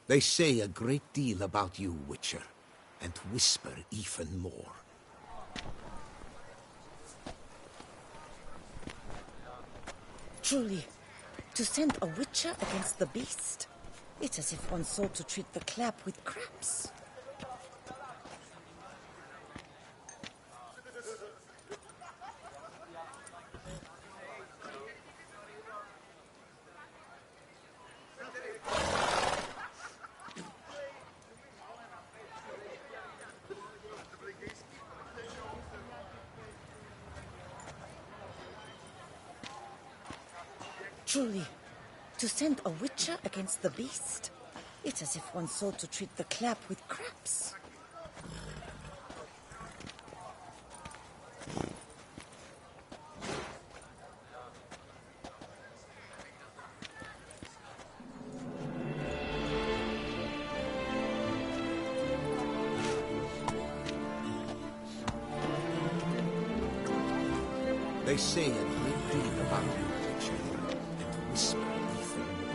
They say a great deal about you, Witcher, and whisper even more. Truly, to send a Witcher against the beast, it's as if one sought to treat the clap with craps. Truly, to send a Witcher against the beast, it's as if one sought to treat the clap with craps. They say a great deal about you, Witcher, and whisper even more.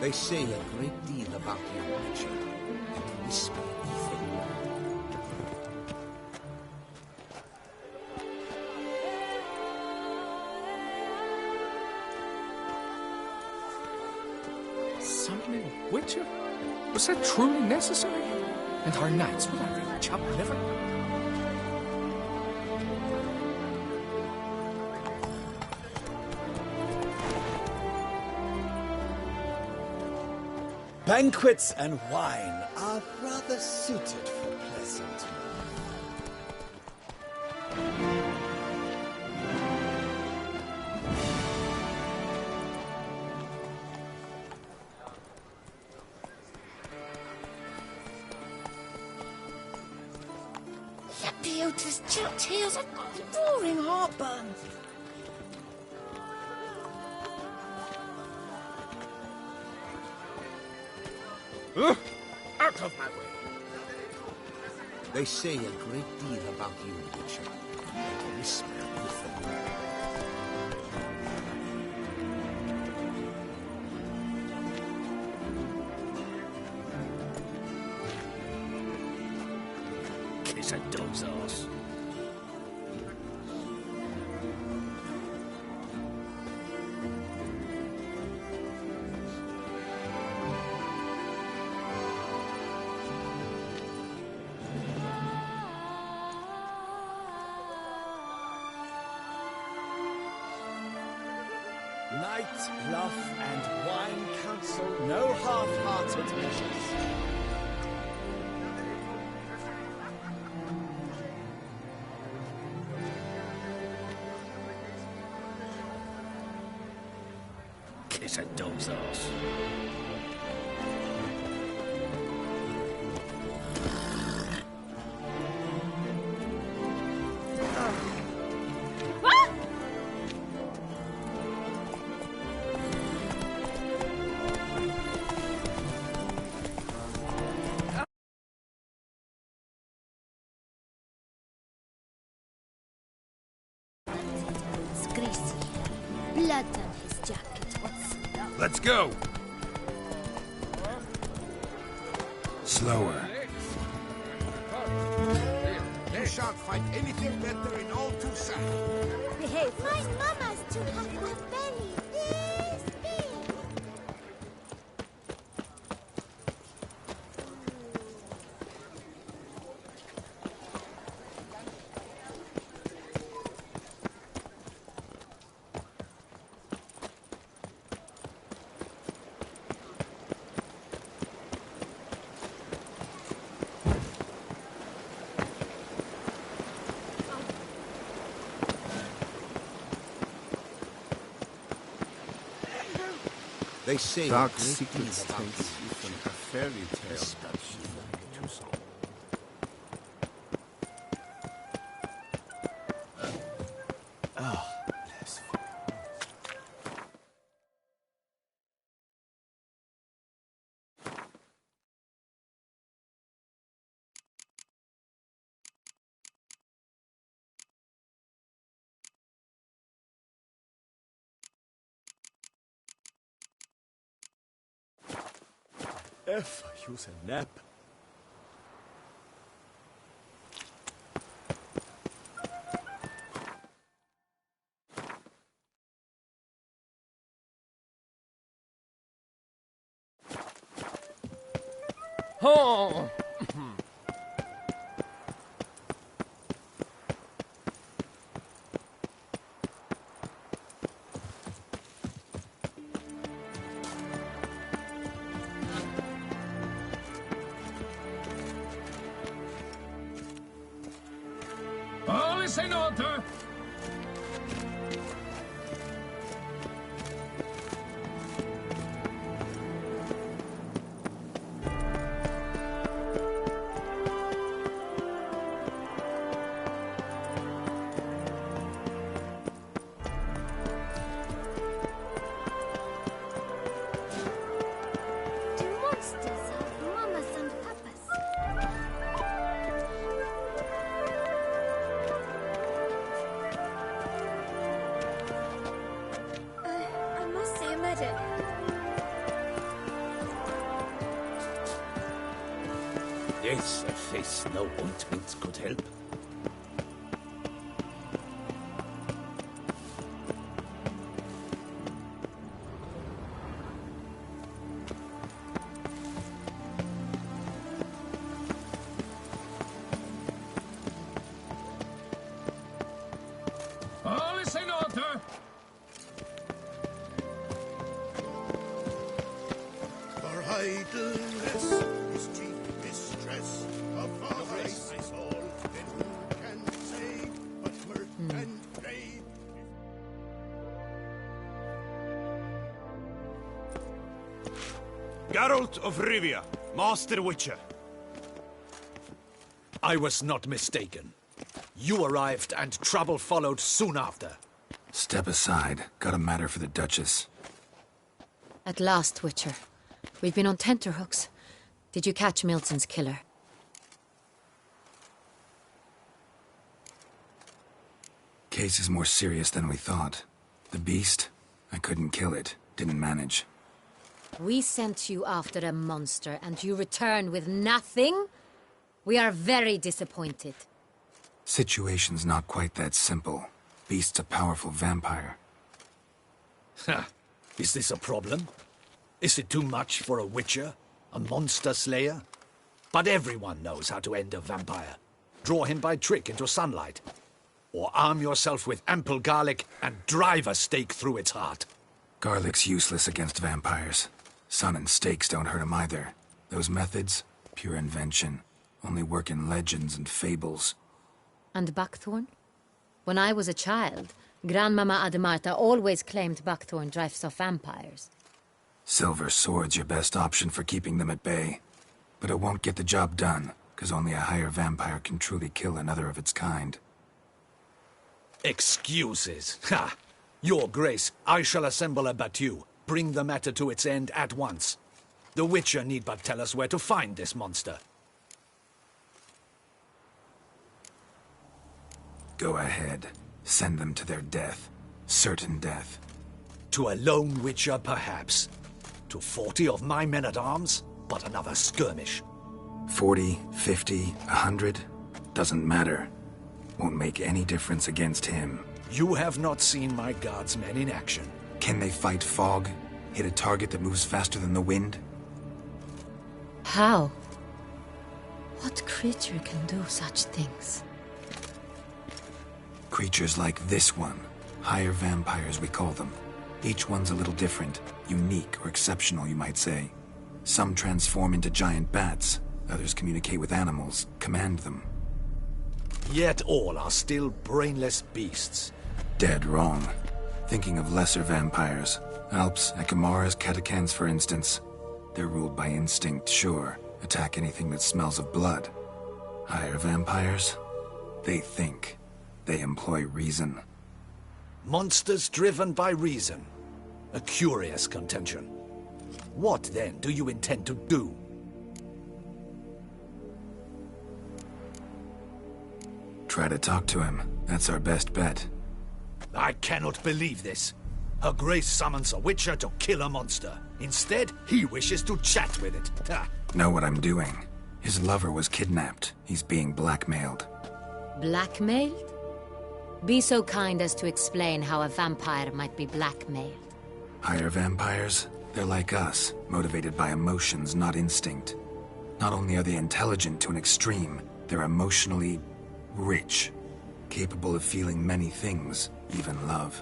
They say a great deal about you, Witcher, and whisper even more. Summoning a Witcher? Was that truly necessary? And our knights would I really chop liver? Banquets and wine are rather suited for pleasant Lapiota's chill tears are roaring heartburn. Out of my way! They say a great deal about you, Witcher, and whisper even more. Kiss a dog's ass. Night, bluff, and wine counsel no half-hearted measures. Kiss a dog's ass. It's greasy. Blood on his jacket. What's up? Let's go! Slower. You shan't find anything better in all Toussaint. Behave. My mama's to have a belly this big. They say Dark a great secrets deal about takes you you from a fairy tale. especially Toussaint. If I use a nap. Oh! Alles in order! Do monsters have mamas and papas? I must see a medic. Yes, a face no ointment could help. Alles in order! For idleness is chief mistress of our race. My soul, then who can say but mirth and pray? Geralt of Rivia, Master Witcher. I was not mistaken. You arrived and trouble followed soon after. Step aside. Got a matter for the Duchess. At last, Witcher. We've been on tenterhooks. Did you catch Milton's killer? Case is more serious than we thought. The beast? I couldn't kill it. Didn't manage. We sent you after a monster, and you return with nothing? We are very disappointed. Situation's not quite that simple. Beast's a powerful vampire. Ha! Is this a problem? Is it too much for a witcher? A monster slayer? But everyone knows how to end a vampire. Draw him by trick into sunlight. Or arm yourself with ample garlic and drive a stake through its heart. Garlic's useless against vampires. Sun and stakes don't hurt him either. Those methods, pure invention. Only work in legends and fables. And buckthorn? When I was a child, Grandmama Ademarta always claimed buckthorn drives off vampires. Silver sword's your best option for keeping them at bay. But it won't get the job done, because only a higher vampire can truly kill another of its kind. Excuses. Ha! Your Grace, I shall assemble a battue. Bring the matter to its end at once. The Witcher need but tell us where to find this monster. Go ahead. Send them to their death. Certain death. To a lone Witcher, perhaps. To 40 of my men-at-arms, but another skirmish. 40, 50, 100? Doesn't matter. Won't make any difference against him. You have not seen my guardsmen in action. Can they fight fog? Hit a target that moves faster than the wind? How? What creature can do such things? Creatures like this one. Higher vampires, we call them. Each one's a little different. Unique or exceptional, you might say. Some transform into giant bats. Others communicate with animals, command them. Yet all are still brainless beasts. Dead wrong. Thinking of lesser vampires. Alps, Ekamaras, Catechans, for instance. They're ruled by instinct, sure. Attack anything that smells of blood. Higher vampires? They think. They employ reason. Monsters driven by reason. A curious contention. What, then, do you intend to do? Try to talk to him. That's our best bet. I cannot believe this. Her Grace summons a Witcher to kill a monster. Instead, he wishes to chat with it. Ha. Know what I'm doing. His lover was kidnapped. He's being blackmailed. Blackmailed? Be so kind as to explain how a vampire might be blackmailed. Higher vampires? They're like us, motivated by emotions, not instinct. Not only are they intelligent to an extreme, they're emotionally rich, capable of feeling many things, even love.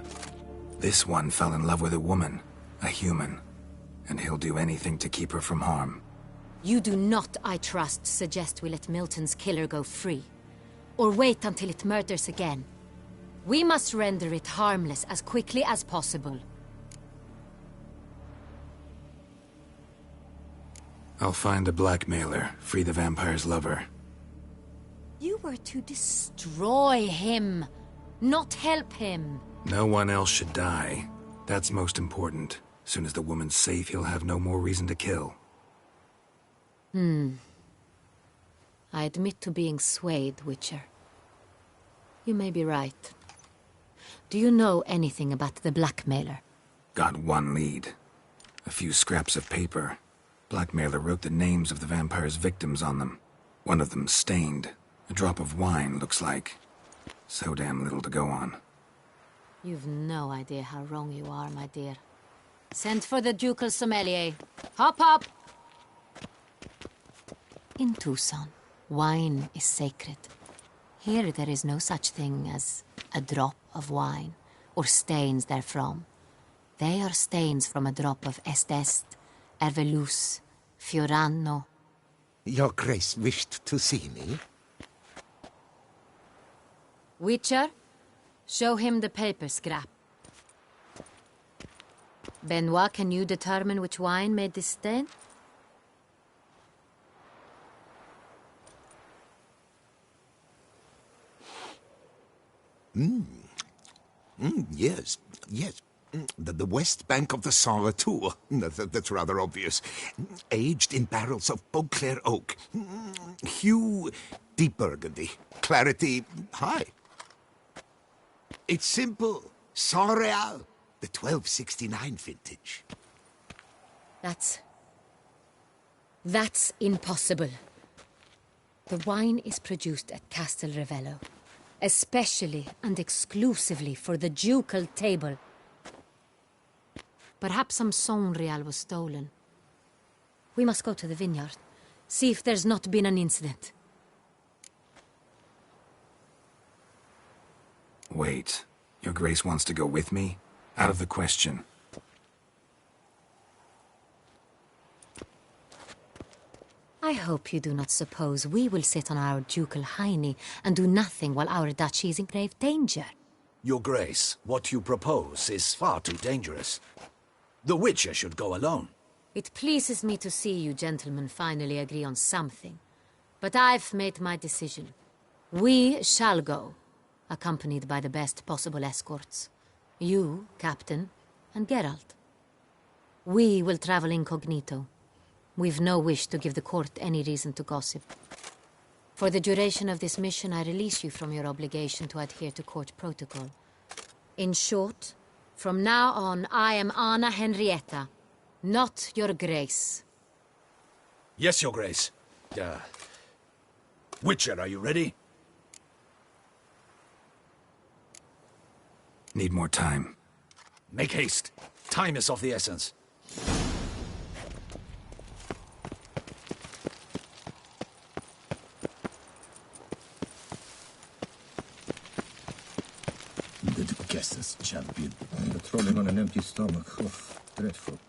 This one fell in love with a woman, a human, and he'll do anything to keep her from harm. You do not, I trust, suggest we let Milton's killer go free, or wait until it murders again. We must render it harmless as quickly as possible. I'll find a blackmailer, free the vampire's lover. You were to destroy him, not help him. No one else should die. That's most important. Soon as the woman's safe, he'll have no more reason to kill. I admit to being swayed, Witcher. You may be right. Do you know anything about the blackmailer? Got one lead. A few scraps of paper. Blackmailer wrote the names of the vampire's victims on them. One of them stained. A drop of wine, looks like. So damn little to go on. You've no idea how wrong you are, my dear. Send for the ducal sommelier. Hop, hop! In Tucson, wine is sacred. Here there is no such thing as a drop of wine, or stains therefrom. They are stains from a drop of Est, Ervelus, Fiorano. Your Grace wished to see me? Witcher, show him the paper scrap. Benoit, can you determine which wine made this stain? Yes. The west bank of the Saar too. That's rather obvious. Aged in barrels of Beauclair oak. Hue, deep burgundy. Clarity, high. It's simple. Saint-Réal, the 1269 vintage. That's impossible. The wine is produced at Castel Ravello, especially and exclusively for the ducal table. Perhaps some Sonreal was stolen. We must go to the vineyard, see if there's not been an incident. Wait, Your Grace wants to go with me? Out of the question. I hope you do not suppose we will sit on our ducal hiney and do nothing while our duchy is in grave danger. Your Grace, what you propose is far too dangerous. The Witcher should go alone. It pleases me to see you gentlemen finally agree on something. But I've made my decision. We shall go, accompanied by the best possible escorts. You, Captain, and Geralt. We will travel incognito. We've no wish to give the court any reason to gossip. For the duration of this mission, I release you from your obligation to adhere to court protocol. In short, from now on, I am Anna Henrietta, not Your Grace. Yes, Your Grace. Witcher, are you ready? Need more time. Make haste. Time is of the essence. The guesses, champion. Patrolling on an empty stomach. Oh, dreadful.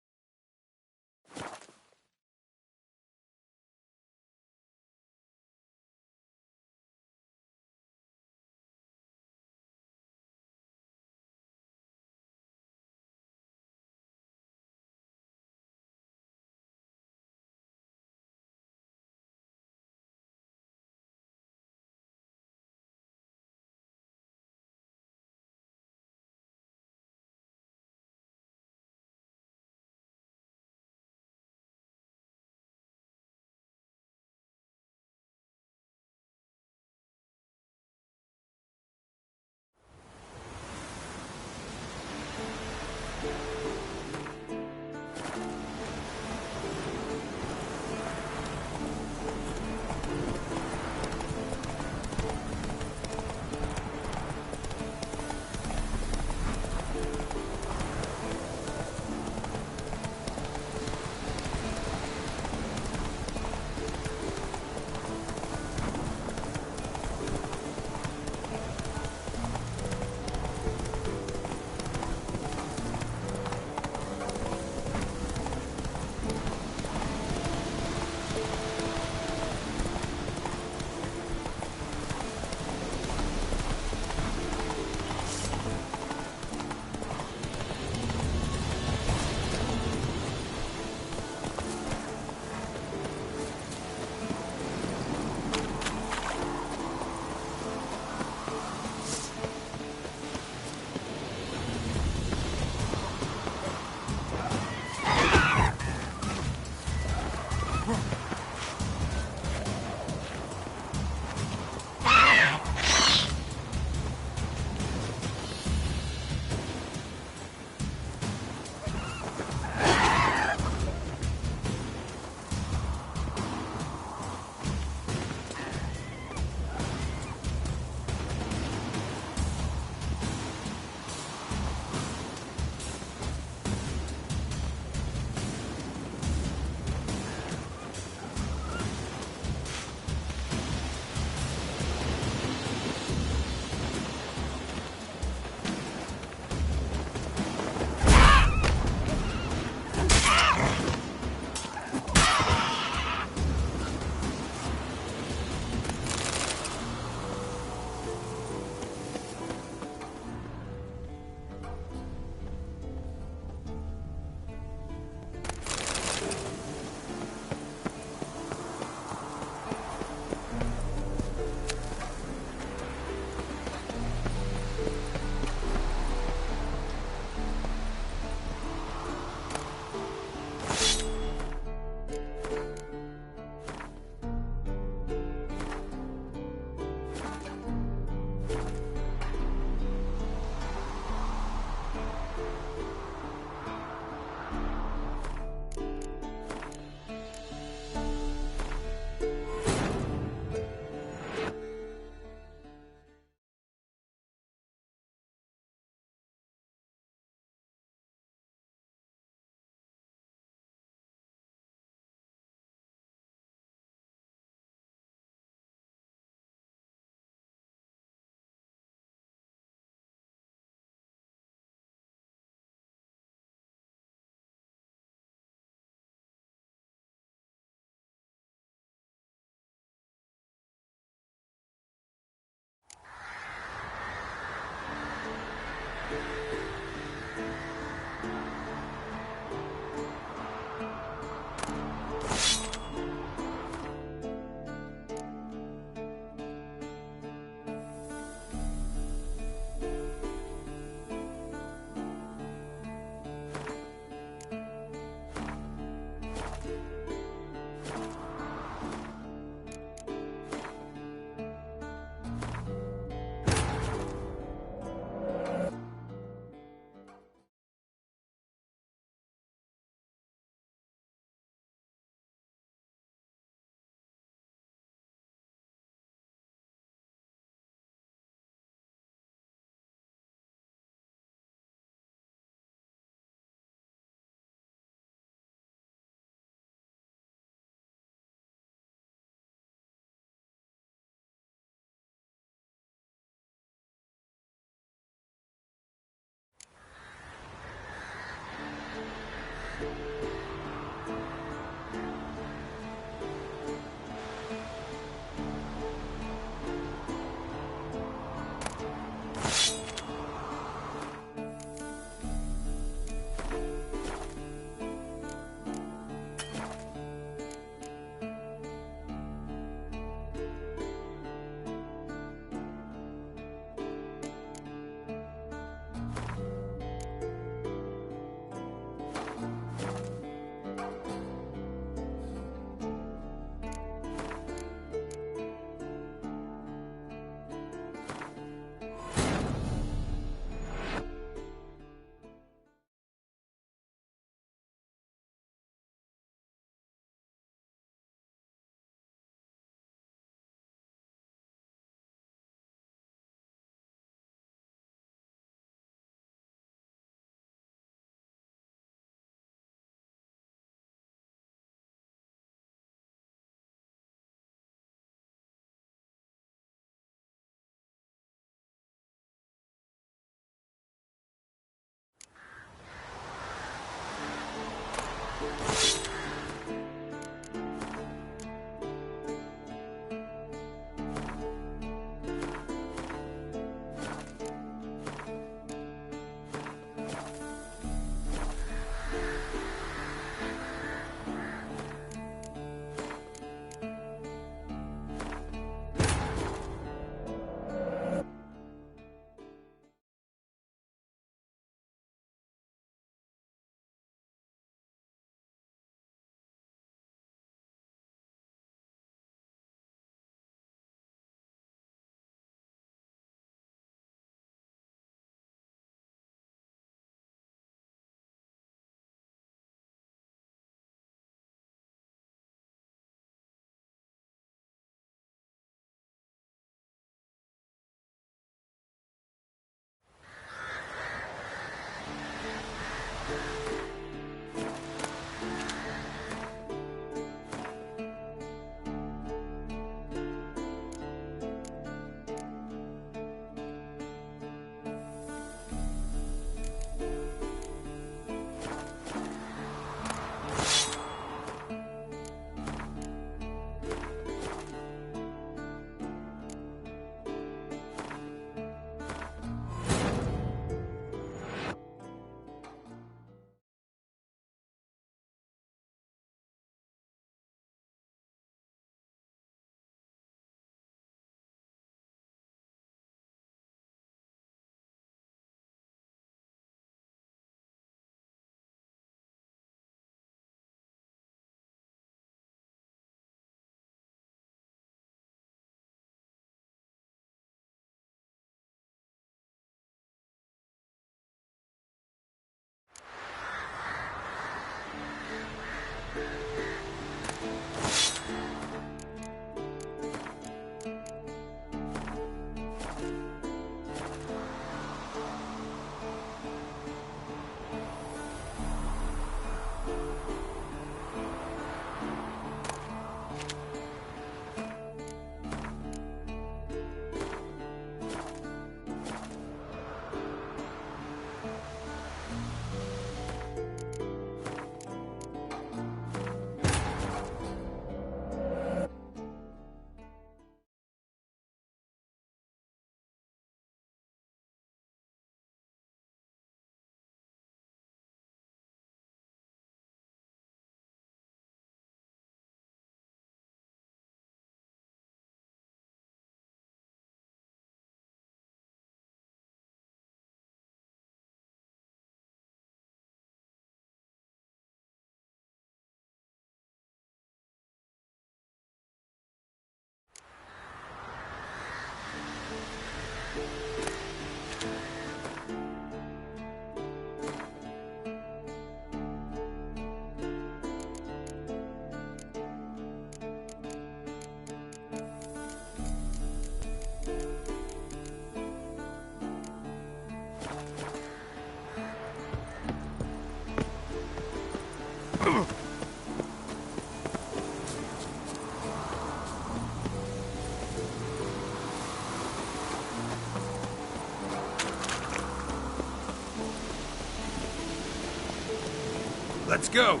Let's go!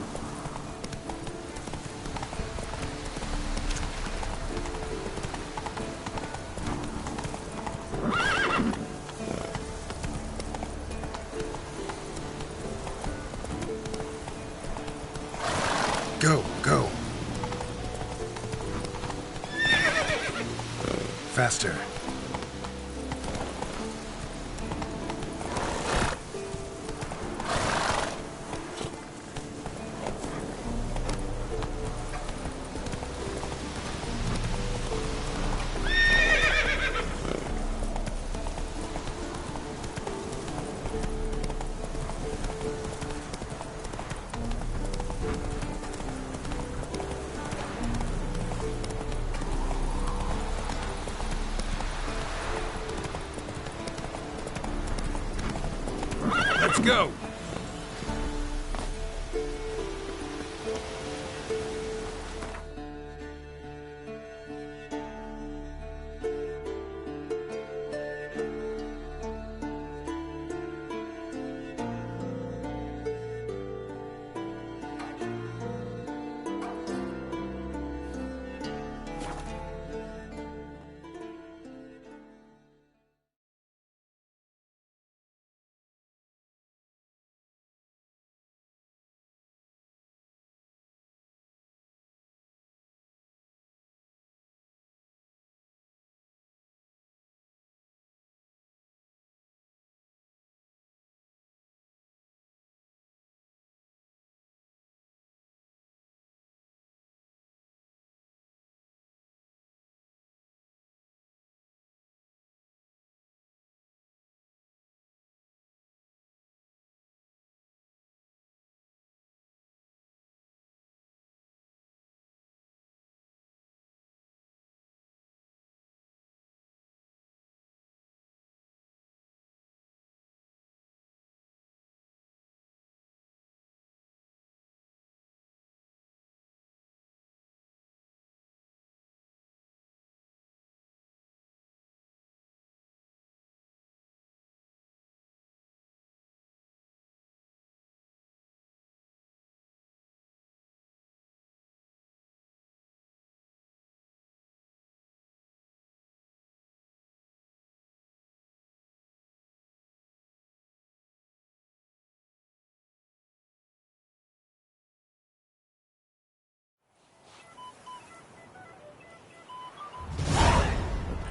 Go, go. Faster. Let's go!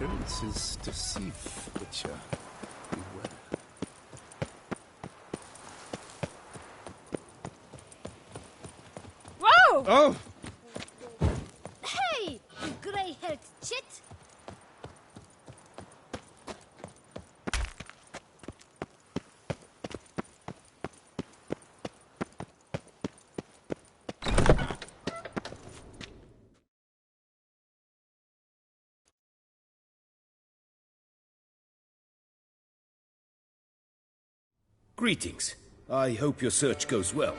Appearances deceive, Witcher. Beware. Whoa! Oh! Hey, you grey-haired chit! Greetings. I hope your search goes well.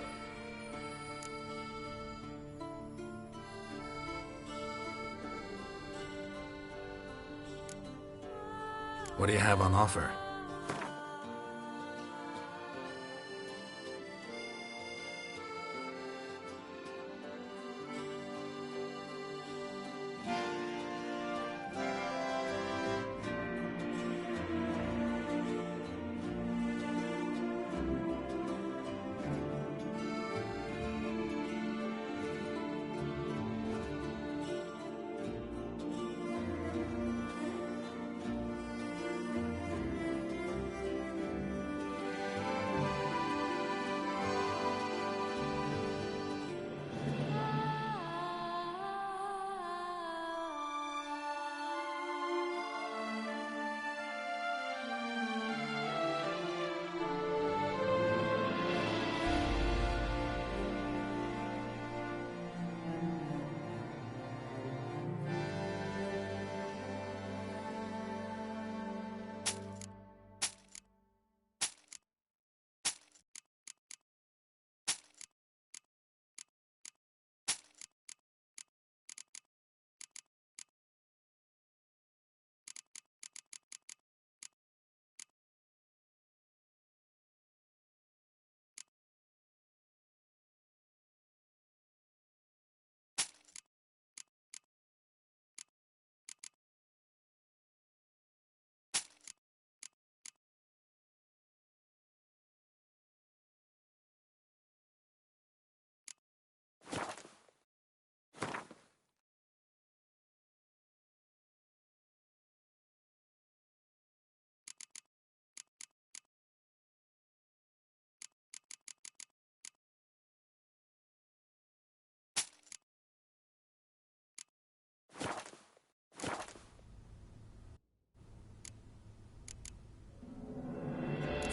What do you have on offer?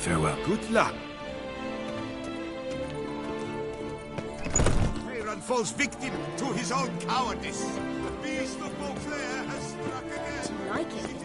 Farewell. Good luck. Aaron falls victim to his own cowardice. The beast of Beauclair has struck again. Do you like it?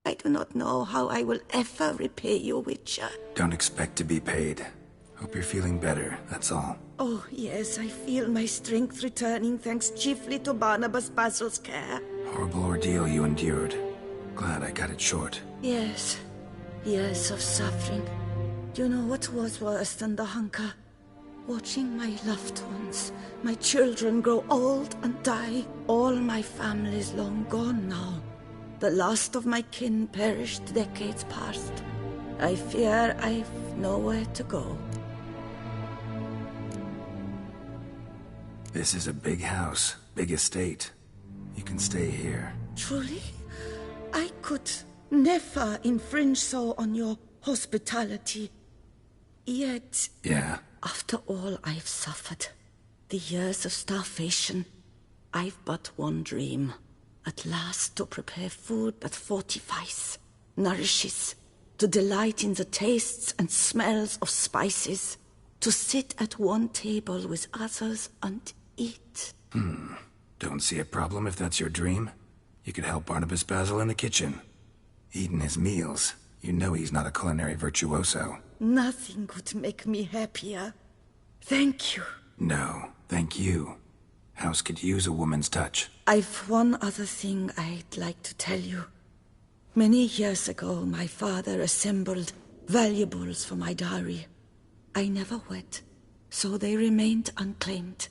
I do not know how I will ever repay you, Witcher. Don't expect to be paid. Hope you're feeling better, that's all. Oh, yes, I feel my strength returning thanks chiefly to Barnabas Basil's care. Horrible ordeal you endured. Glad I cut it short. Yes, years of suffering. Do you know what was worse than the hunger? Watching my loved ones, my children grow old and die. All my family's long gone now. The last of my kin perished decades past. I fear I've nowhere to go. This is a big house, big estate. You can stay here. Truly? I could never infringe so on your hospitality. Yet... Yeah? After all I've suffered, the years of starvation, I've but one dream. At last to prepare food that fortifies, nourishes, to delight in the tastes and smells of spices, to sit at one table with others and eat. Don't see a problem if that's your dream. You could help Barnabas Basil in the kitchen. Eating his meals. You know he's not a culinary virtuoso. Nothing could make me happier. Thank you. No, thank you. House could use a woman's touch. I've one other thing I'd like to tell you. Many years ago, my father assembled valuables for my dowry. I never wed, so they remained unclaimed.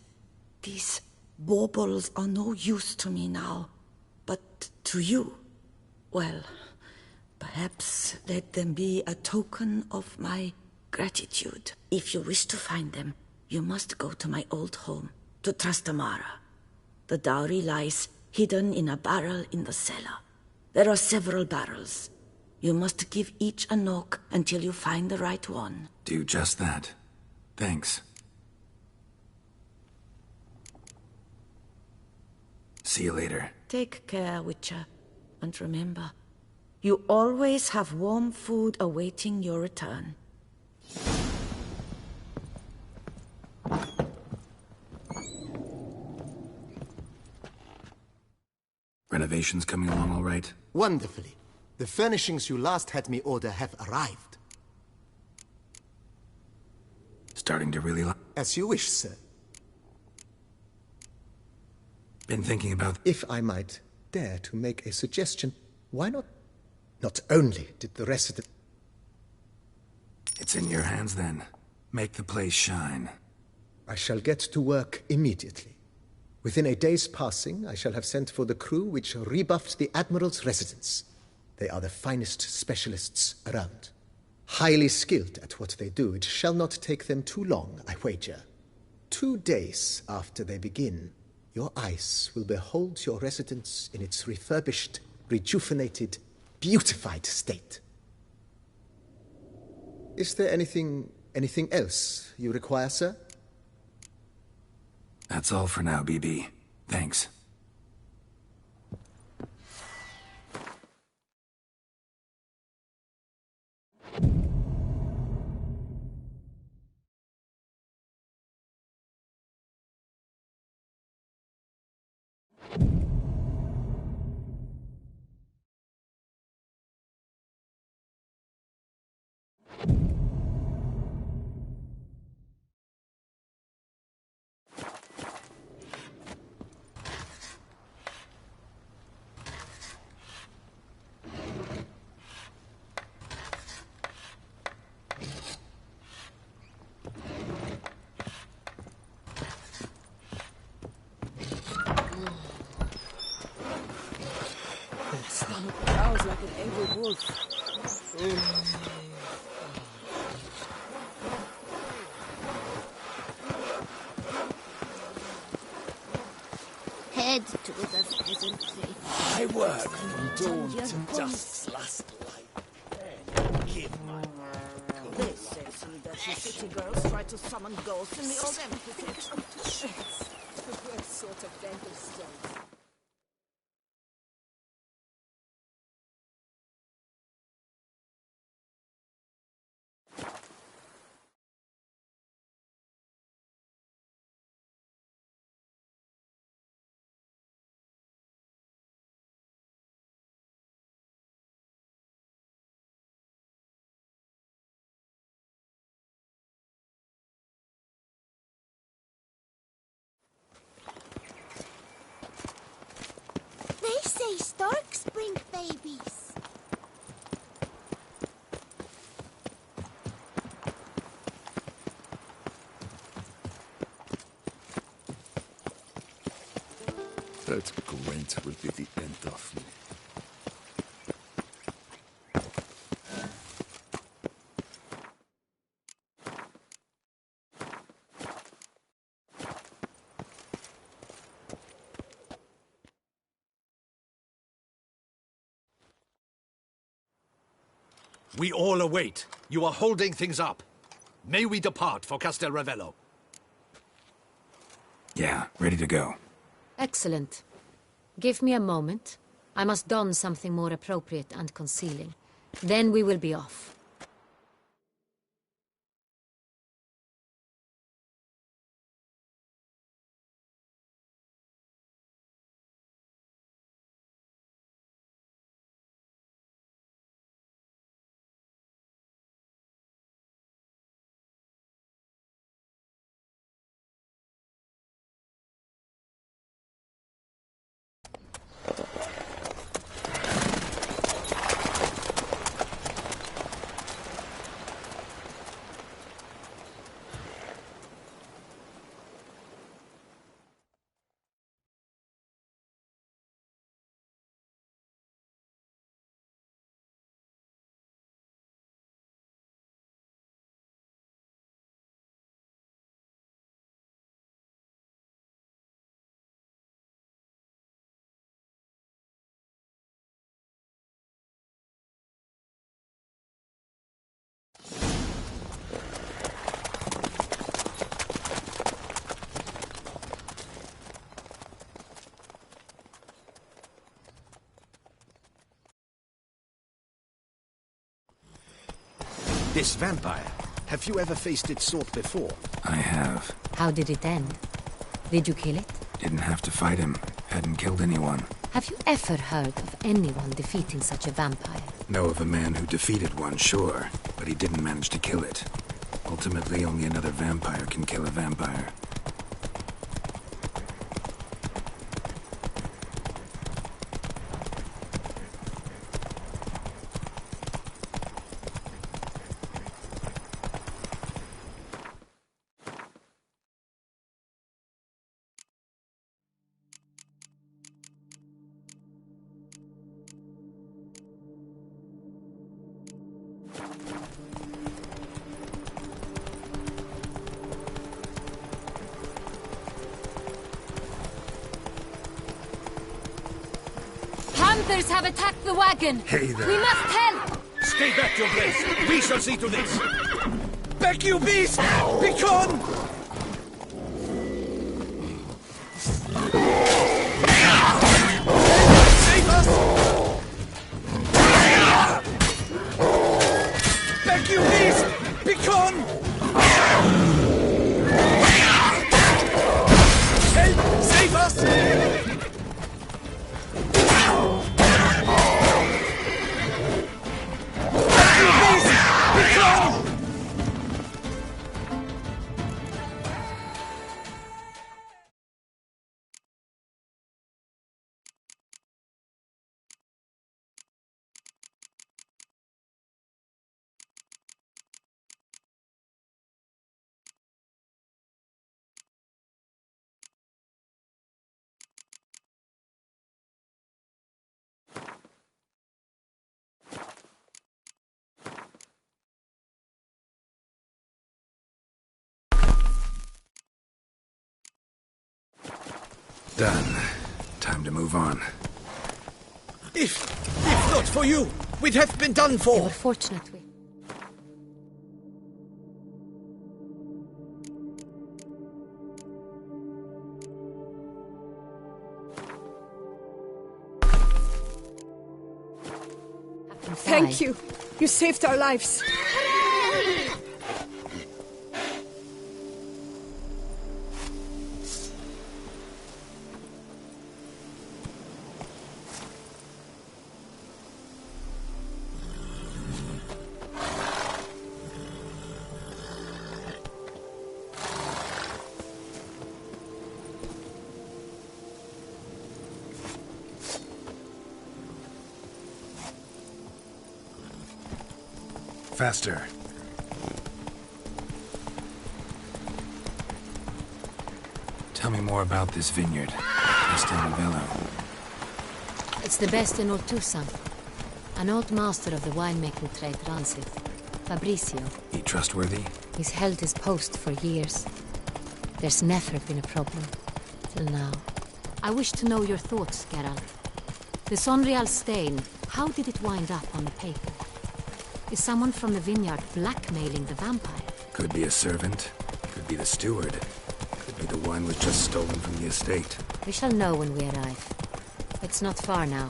These baubles are no use to me now, but to you, well, perhaps let them be a token of my gratitude. If you wish to find them, you must go to my old home, to Trastamara. The dowry lies hidden in a barrel in the cellar. There are several barrels. You must give each a knock until you find the right one. Do just that. Thanks. See you later. Take care, Witcher. And remember, you always have warm food awaiting your return. Renovations coming along all right? Wonderfully. The furnishings you last had me order have arrived. Starting to really like... As you wish, sir. Been thinking about... If I might dare to make a suggestion, why not? Not only did the resident... It's in your hands then. Make the place shine. I shall get to work immediately. Within a day's passing, I shall have sent for the crew which rebuffed the Admiral's residence. They are the finest specialists around. Highly skilled at what they do, it shall not take them too long, I wager. 2 days after they begin, your eyes will behold your residence in its refurbished, rejuvenated, beautified state. Is there anything else you require, sir? That's all for now, BB. Thanks. Growls like an angry wolf. Head to the peasantry. I work from dawn to dusk's last light. Then give my They say that the city girls try to summon ghosts in the old amphitheater. The worst sort of dental stones. They say storks bring babies. That Gwent will be the end of me. We all await. You are holding things up. May we depart for Castel Ravello? Yeah, ready to go. Excellent. Give me a moment. I must don something more appropriate and concealing. Then we will be off. This vampire, have you ever faced its sort before? I have. How did it end? Did you kill it? Didn't have to fight him. Hadn't killed anyone. Have you ever heard of anyone defeating such a vampire? Know of a man who defeated one, sure, but he didn't manage to kill it. Ultimately, only another vampire can kill a vampire. Panthers have attacked the wagon. Hey there. We must help. Stay back, your grace. We shall see to this. Back, you beast! Begone! Save us! Back, you beast! Begone! Help! Save us! Done. Time to move on. If not for you, we'd have been done for. You were fortunate we... Thank you. You saved our lives. Faster. Tell me more about this vineyard, Castelnovello. It's the best in all Toussaint. An old master of the winemaking trade runs it, Fabrizio. He trustworthy? He's held his post for years. There's never been a problem, till now. I wish to know your thoughts, Geralt. The Sonreal stain, how did it wind up on the paper? Is someone from the vineyard blackmailing the vampire? Could be a servant, could be the steward, could be the wine was just stolen from the estate. We shall know when we arrive. It's not far now.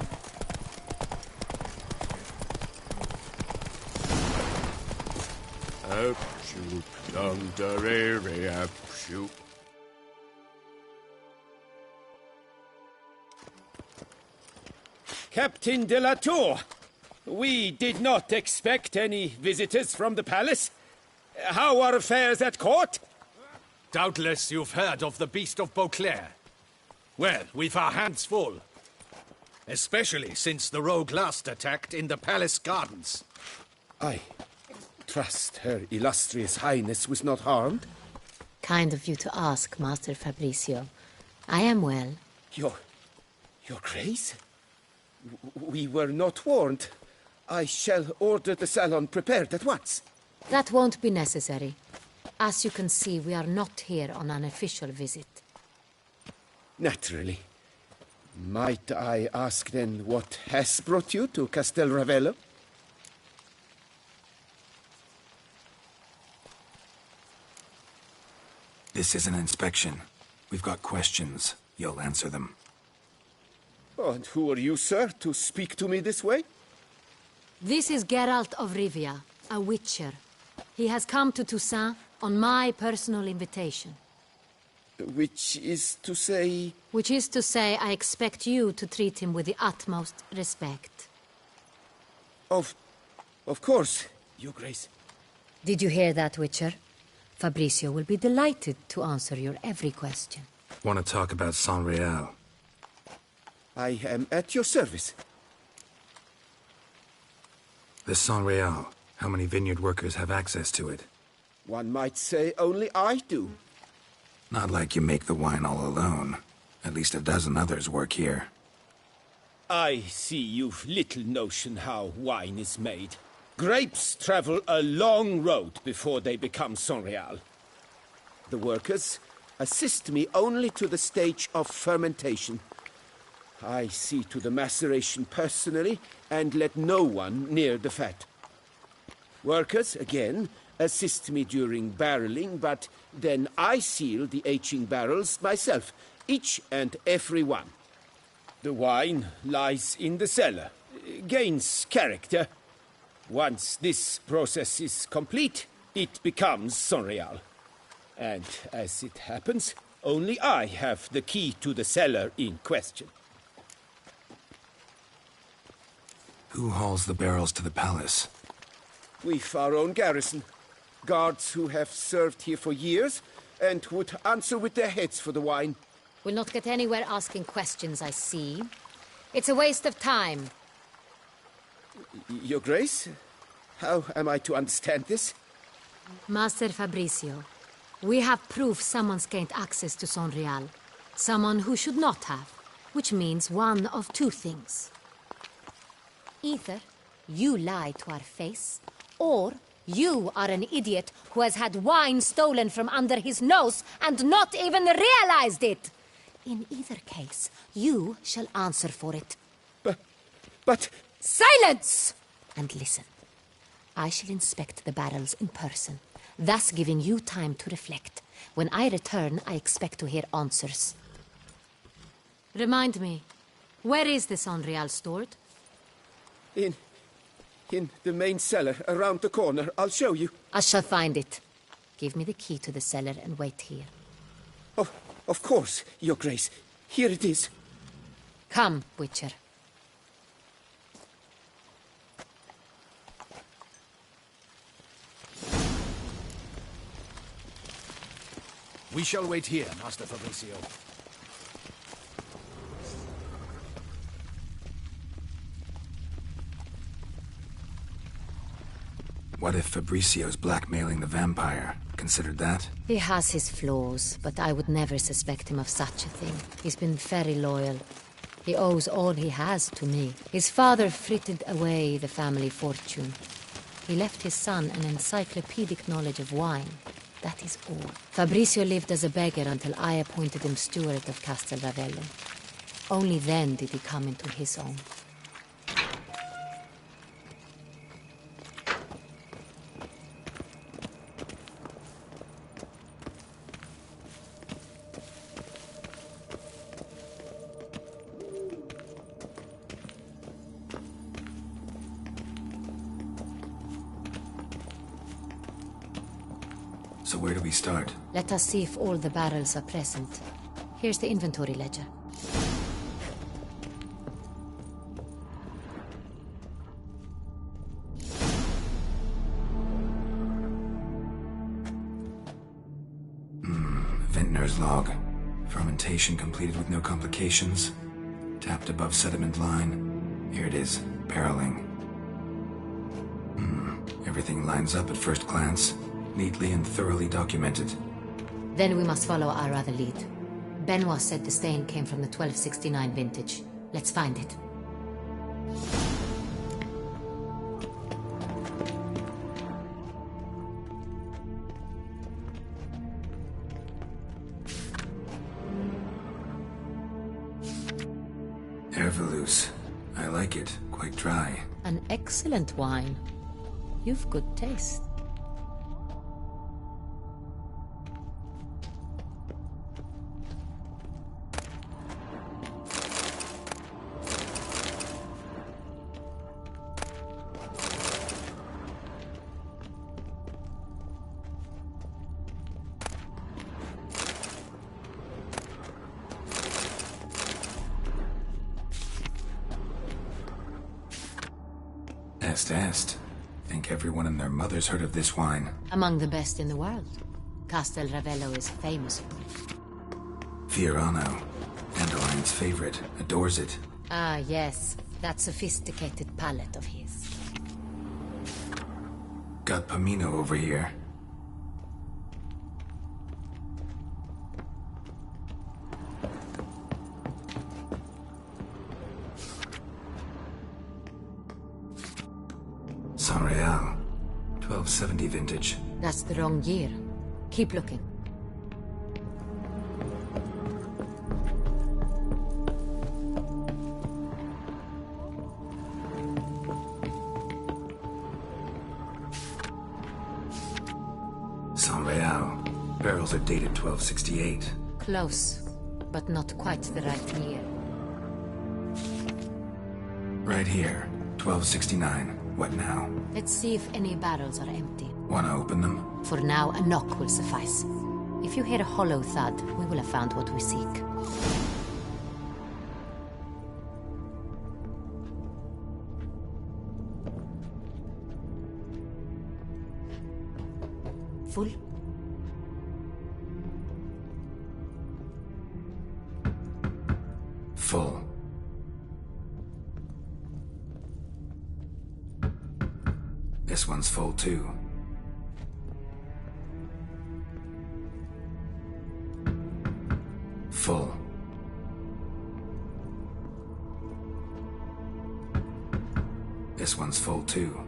Apshoot, dunderary, apshoot. Captain de la Tour, we did not expect any visitors from the palace. How are affairs at court? Doubtless you've heard of the Beast of Beauclair. Well, we've our hands full. Especially since the rogue last attacked in the palace gardens. I trust Her Illustrious Highness was not harmed? Kind of you to ask, Master Fabrizio. I am well. Your Grace? We were not warned. I shall order the salon prepared at once. That won't be necessary. As you can see, we are not here on an official visit. Naturally. Might I ask then what has brought you to Castel Ravello? This is an inspection. We've got questions. You'll answer them. Oh, and who are you, sir, to speak to me this way? This is Geralt of Rivia, a witcher. He has come to Toussaint on my personal invitation. Which is to say... Which is to say, I expect you to treat him with the utmost respect. Of course, Your Grace. Did you hear that, Witcher? Fabrizio will be delighted to answer your every question. Want to talk about Sonreal? I am at your service. The Sonreal. How many vineyard workers have access to it? One might say only I do. Not like you make the wine all alone. At least a dozen others work here. I see you've little notion how wine is made. Grapes travel a long road before they become Sonreal. The workers assist me only to the stage of fermentation. I see to the maceration personally and let no one near the fat. Workers, again, assist me during barreling, but then I seal the aging barrels myself, each and every one. The wine lies in the cellar, gains character. Once this process is complete, it becomes Sonreal. And as it happens, only I have the key to the cellar in question. Who hauls the barrels to the palace? We've our own garrison. Guards who have served here for years and would answer with their heads for the wine. We'll not get anywhere asking questions, I see. It's a waste of time. Your Grace? How am I to understand this? Master Fabricio, we have proof someone's gained access to Sonreal. Someone who should not have. Which means one of two things. Either you lie to our face, or you are an idiot who has had wine stolen from under his nose and not even realized it. In either case, you shall answer for it. But... Silence! And listen. I shall inspect the barrels in person, thus giving you time to reflect. When I return, I expect to hear answers. Remind me, where is the Sonreal stored? In the main cellar, around the corner. I'll show you. I shall find it. Give me the key to the cellar and wait here. Oh, of course, Your Grace. Here it is. Come, Witcher. We shall wait here, Master Fabricio. What if Fabricio's blackmailing the vampire? Considered that? He has his flaws, but I would never suspect him of such a thing. He's been very loyal. He owes all he has to me. His father frittered away the family fortune. He left his son an encyclopedic knowledge of wine. That is all. Fabricio lived as a beggar until I appointed him steward of Castel Ravello. Only then did he come into his own. So where do we start? Let us see if all the barrels are present. Here's the inventory ledger. Vintner's log. Fermentation completed with no complications. Tapped above sediment line. Here it is. Barreling. Everything lines up at first glance. Neatly and thoroughly documented. Then we must follow our other lead. Benoit said the stain came from the 1269 vintage. Let's find it. Herveloos. I like it. Quite dry. An excellent wine. You've good taste. Est. Think everyone and their mother's heard of this wine. Among the best in the world. Castel Ravello is famous for it. Fiorano, Dandelion's favorite, adores it. Ah, yes. That sophisticated palate of his. Got Pomino over here. Sonreal. 1270 vintage. That's the wrong year. Keep looking. Saint-Réal. Barrels are dated 1268. Close, but not quite the right year. Right here, 1269. What now? Let's see if any barrels are empty. Wanna open them? For now, a knock will suffice. If you hear a hollow thud, we will have found what we seek. Full? Full. This one's full too. Full. This one's full too.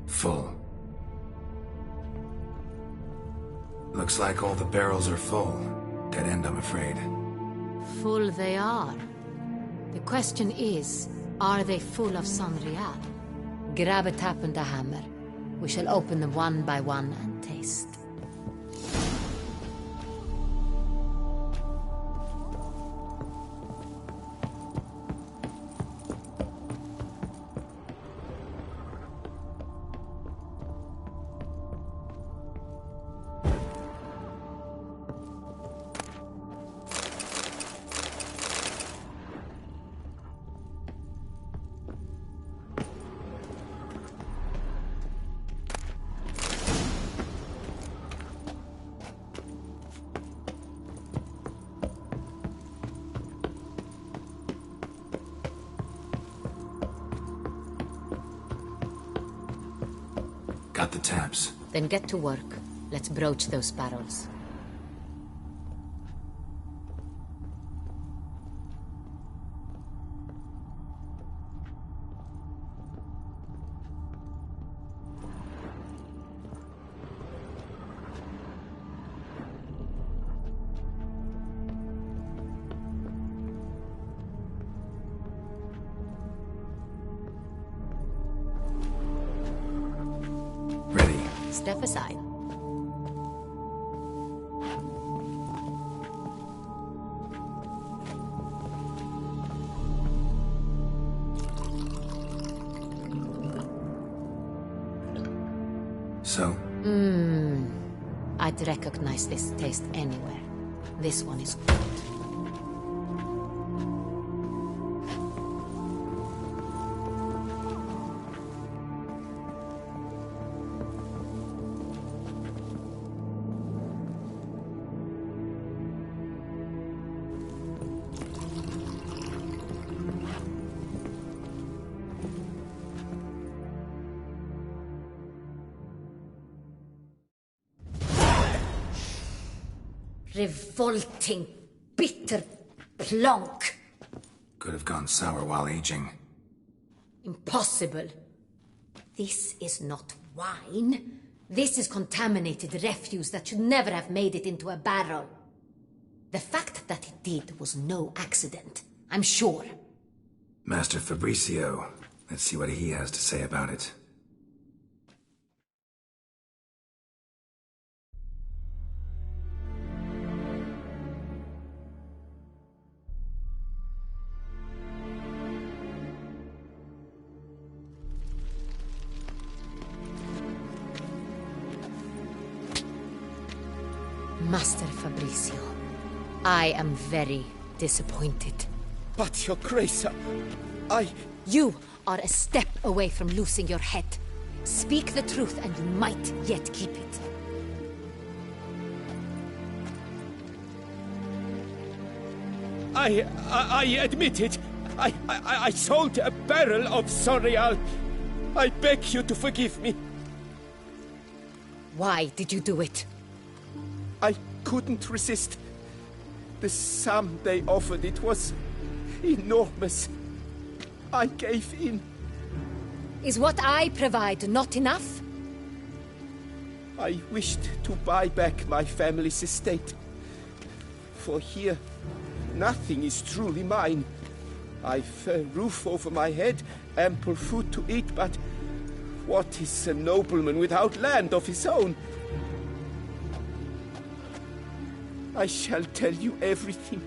Full. Looks like all the barrels are full. Dead end, I'm afraid. Full they are. The question is, are they full of Saint-Réal? Grab a tap and a hammer. We shall open them one by one and taste. Got the taps. Then get to work. Let's broach those barrels. Step aside. So? I'd recognize this taste anywhere. This one is good. Revolting, bitter plonk. Could have gone sour while aging. Impossible. This is not wine. This is contaminated refuse that should never have made it into a barrel. The fact that it did was no accident, I'm sure. Master Fabricio. Let's see what he has to say about it. Master Fabricio, I am very disappointed. But, Your Grace, You are a step away from losing your head. Speak the truth and you might yet keep it. I admit it. I sold a barrel of Saint-Réal. I beg you to forgive me. Why did you do it? I couldn't resist. The sum they offered, it was enormous. I gave in. Is what I provide not enough? I wished to buy back my family's estate. For here, nothing is truly mine. I've a roof over my head, ample food to eat, but What is a nobleman without land of his own? I shall tell you everything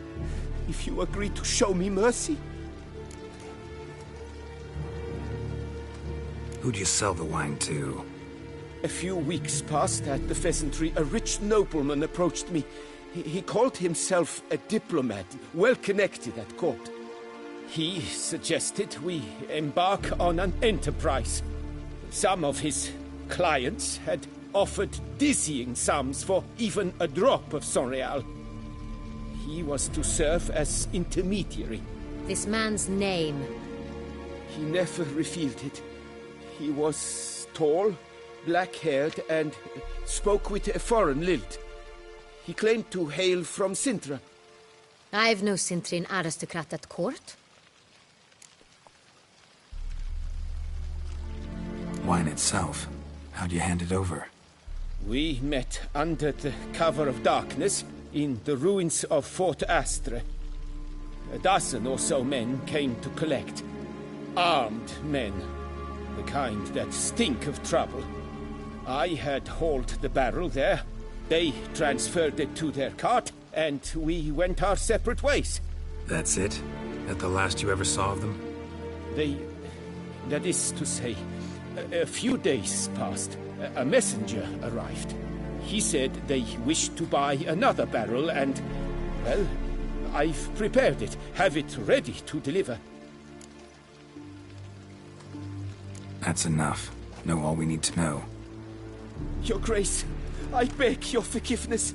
if you agree to show me mercy. Who'd you sell the wine to? A few weeks past at the pheasantry, a rich nobleman approached me. He called himself a diplomat, well connected at court. He suggested we embark on an enterprise. Some of his clients had offered dizzying sums for even a drop of Sonreal. He was to serve as intermediary. This man's name? He never revealed it. He was tall, black-haired, and spoke with a foreign lilt. He claimed to hail from Sintra. I've no Sintrian aristocrat at court. Wine itself. How'd you hand it over? We met under the cover of darkness in the ruins of Fort Astre. A dozen or so men came to collect. Armed men. The kind that stink of trouble. I had hauled the barrel there. They transferred it to their cart, and we went our separate ways. That's it? That the last you ever saw of them? That is to say, a few days passed. A messenger arrived. He said they wished to buy another barrel and, well, I've prepared it. Have it ready to deliver. That's enough. Know all we need to know. Your Grace, I beg your forgiveness.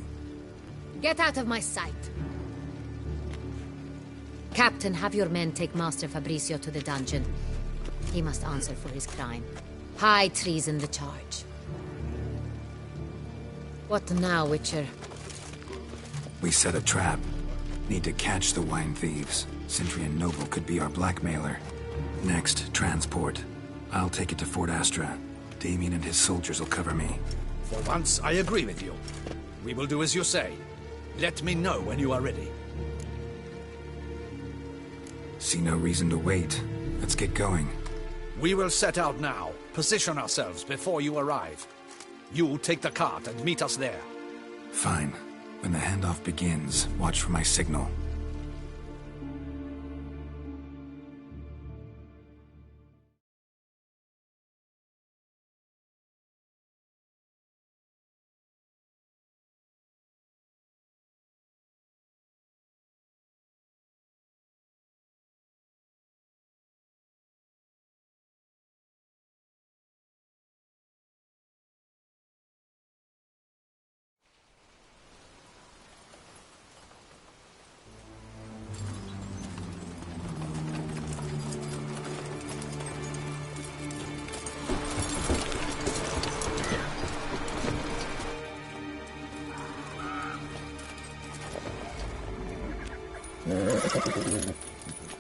Get out of my sight. Captain, have your men take Master Fabricio to the dungeon. He must answer for his crime. High treason the charge. What now, Witcher? We set a trap. Need to catch the wine thieves. Sintrian Noble could be our blackmailer. Next, transport. I'll take it to Fort Astra. Damien and his soldiers will cover me. For once, I agree with you. We will do as you say. Let me know when you are ready. See no reason to wait. Let's get going. We will set out now. Position ourselves before you arrive. You take the cart and meet us there. Fine. When the handoff begins, watch for my signal.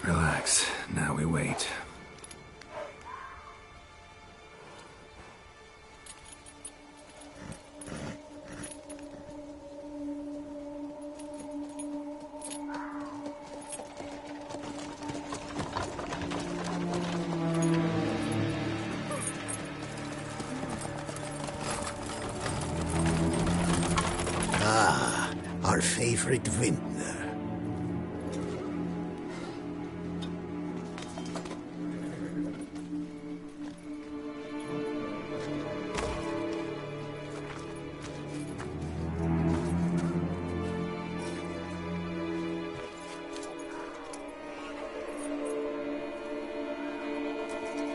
Relax. Now we wait. Ah, our favorite vintner.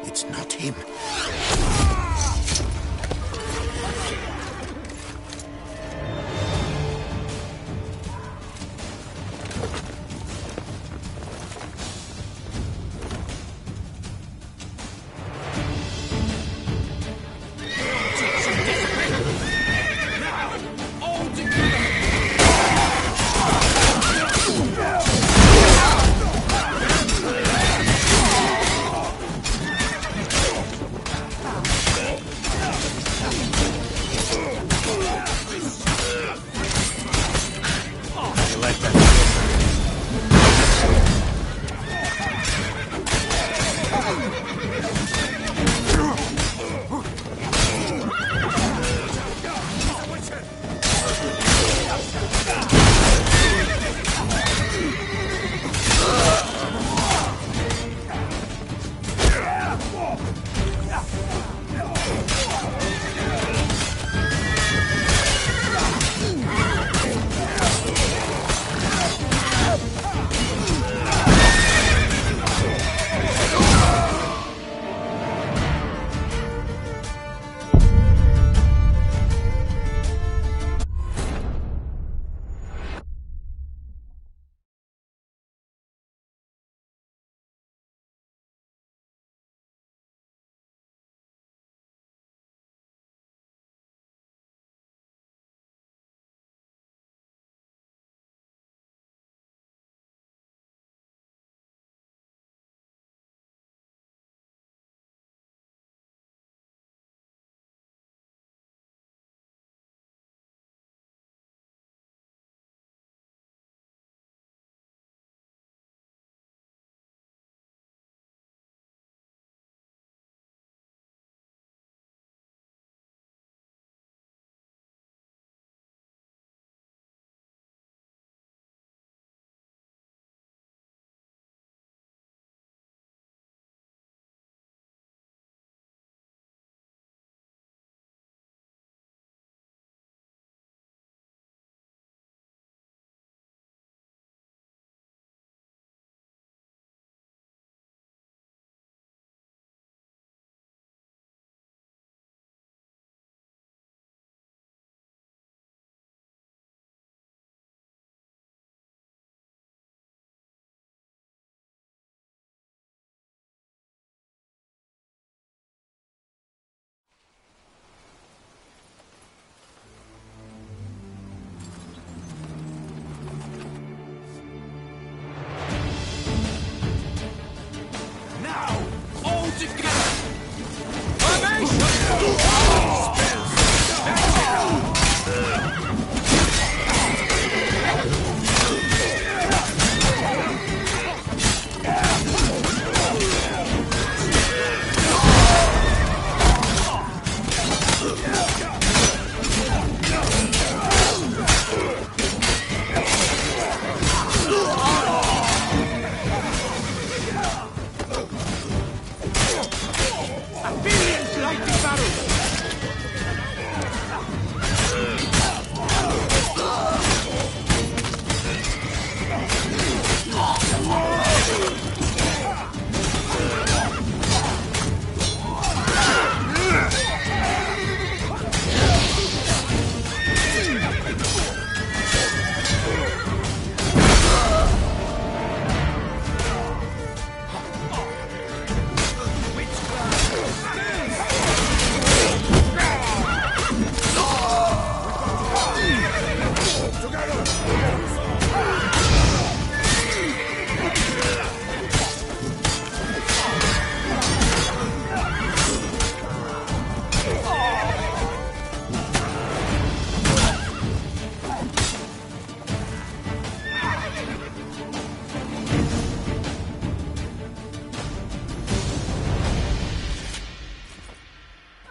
It's not him.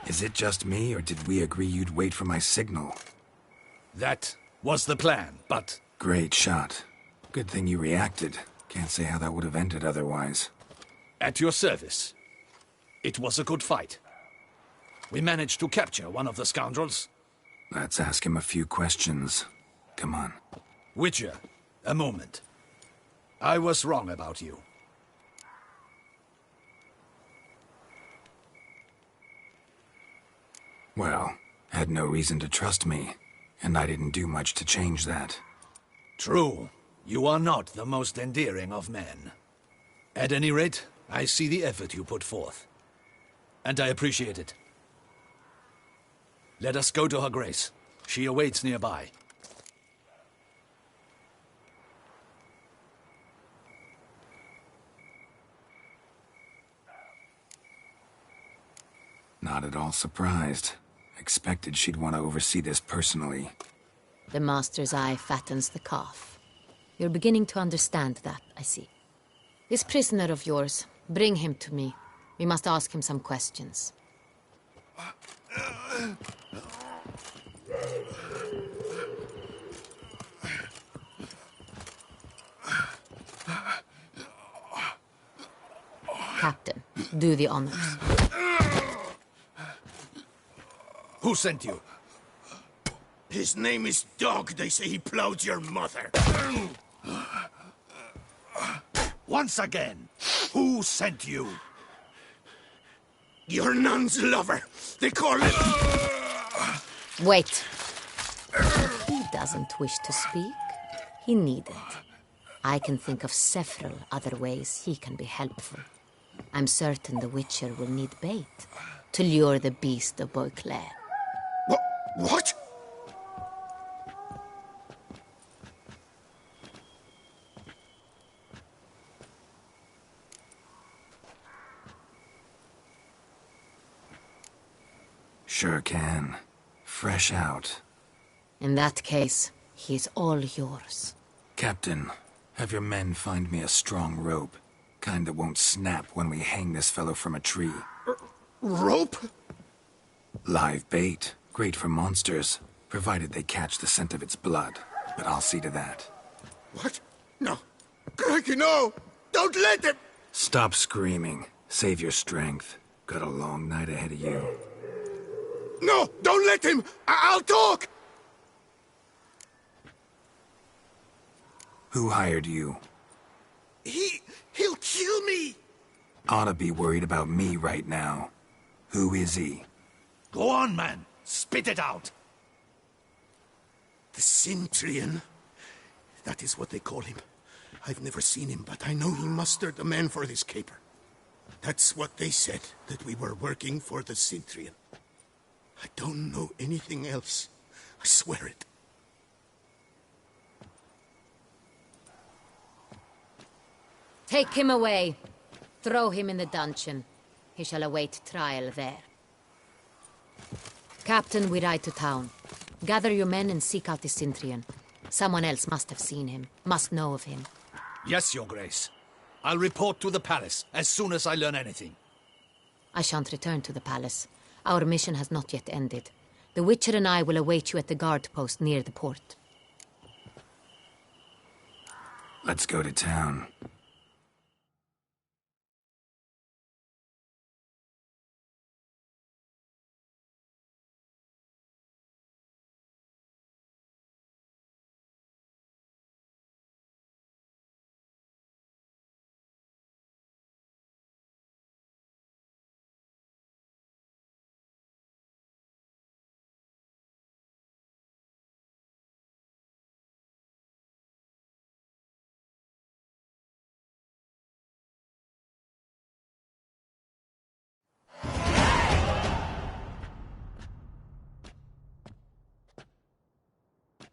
Is it just me, or did we agree you'd wait for my signal? That was the plan, but... Great shot. Good thing you reacted. Can't say how that would have ended otherwise. At your service. It was a good fight. We managed to capture one of the scoundrels. Let's ask him a few questions. Come on. Witcher, a moment. I was wrong about you. Well, had no reason to trust me, and I didn't do much to change that. True. You are not the most endearing of men. At any rate, I see the effort you put forth. And I appreciate it. Let us go to her grace. She awaits nearby. Not at all surprised. Expected she'd want to oversee this personally. The master's eye fattens the calf. You're beginning to understand that, I see. This prisoner of yours, bring him to me. We must ask him some questions. Captain, do the honors. Who sent you? His name is Dog. They say he plowed your mother. Once again, who sent you? Your nun's lover. They call him... Wait. He doesn't wish to speak. He needn't. I can think of several other ways he can be helpful. I'm certain the Witcher will need bait to lure the beast of Beauclair. What? Sure can. Fresh out. In that case, he's all yours. Captain, have your men find me a strong rope. Kind that won't snap when we hang this fellow from a tree. Rope? Live bait. Great for monsters, provided they catch the scent of its blood. But I'll see to that. What? No. Crikey, no! Don't let him! Stop screaming. Save your strength. Got a long night ahead of you. No! Don't let him! I'll talk! Who hired you? He'll kill me! Ought to be worried about me right now. Who is he? Go on, man. Spit it out. The Cintrian. That is what they call him. I've never seen him, but I know he mustered the men for this caper. That's what they said, that we were working for the Cintrian. I don't know anything else. I swear it. Take him away. Throw him in the dungeon. He shall await trial there. Captain, we ride to town. Gather your men and seek out the Cintrian. Someone else must have seen him, must know of him. Yes, Your Grace. I'll report to the palace as soon as I learn anything. I shan't return to the palace. Our mission has not yet ended. The Witcher and I will await you at the guard post near the port. Let's go to town.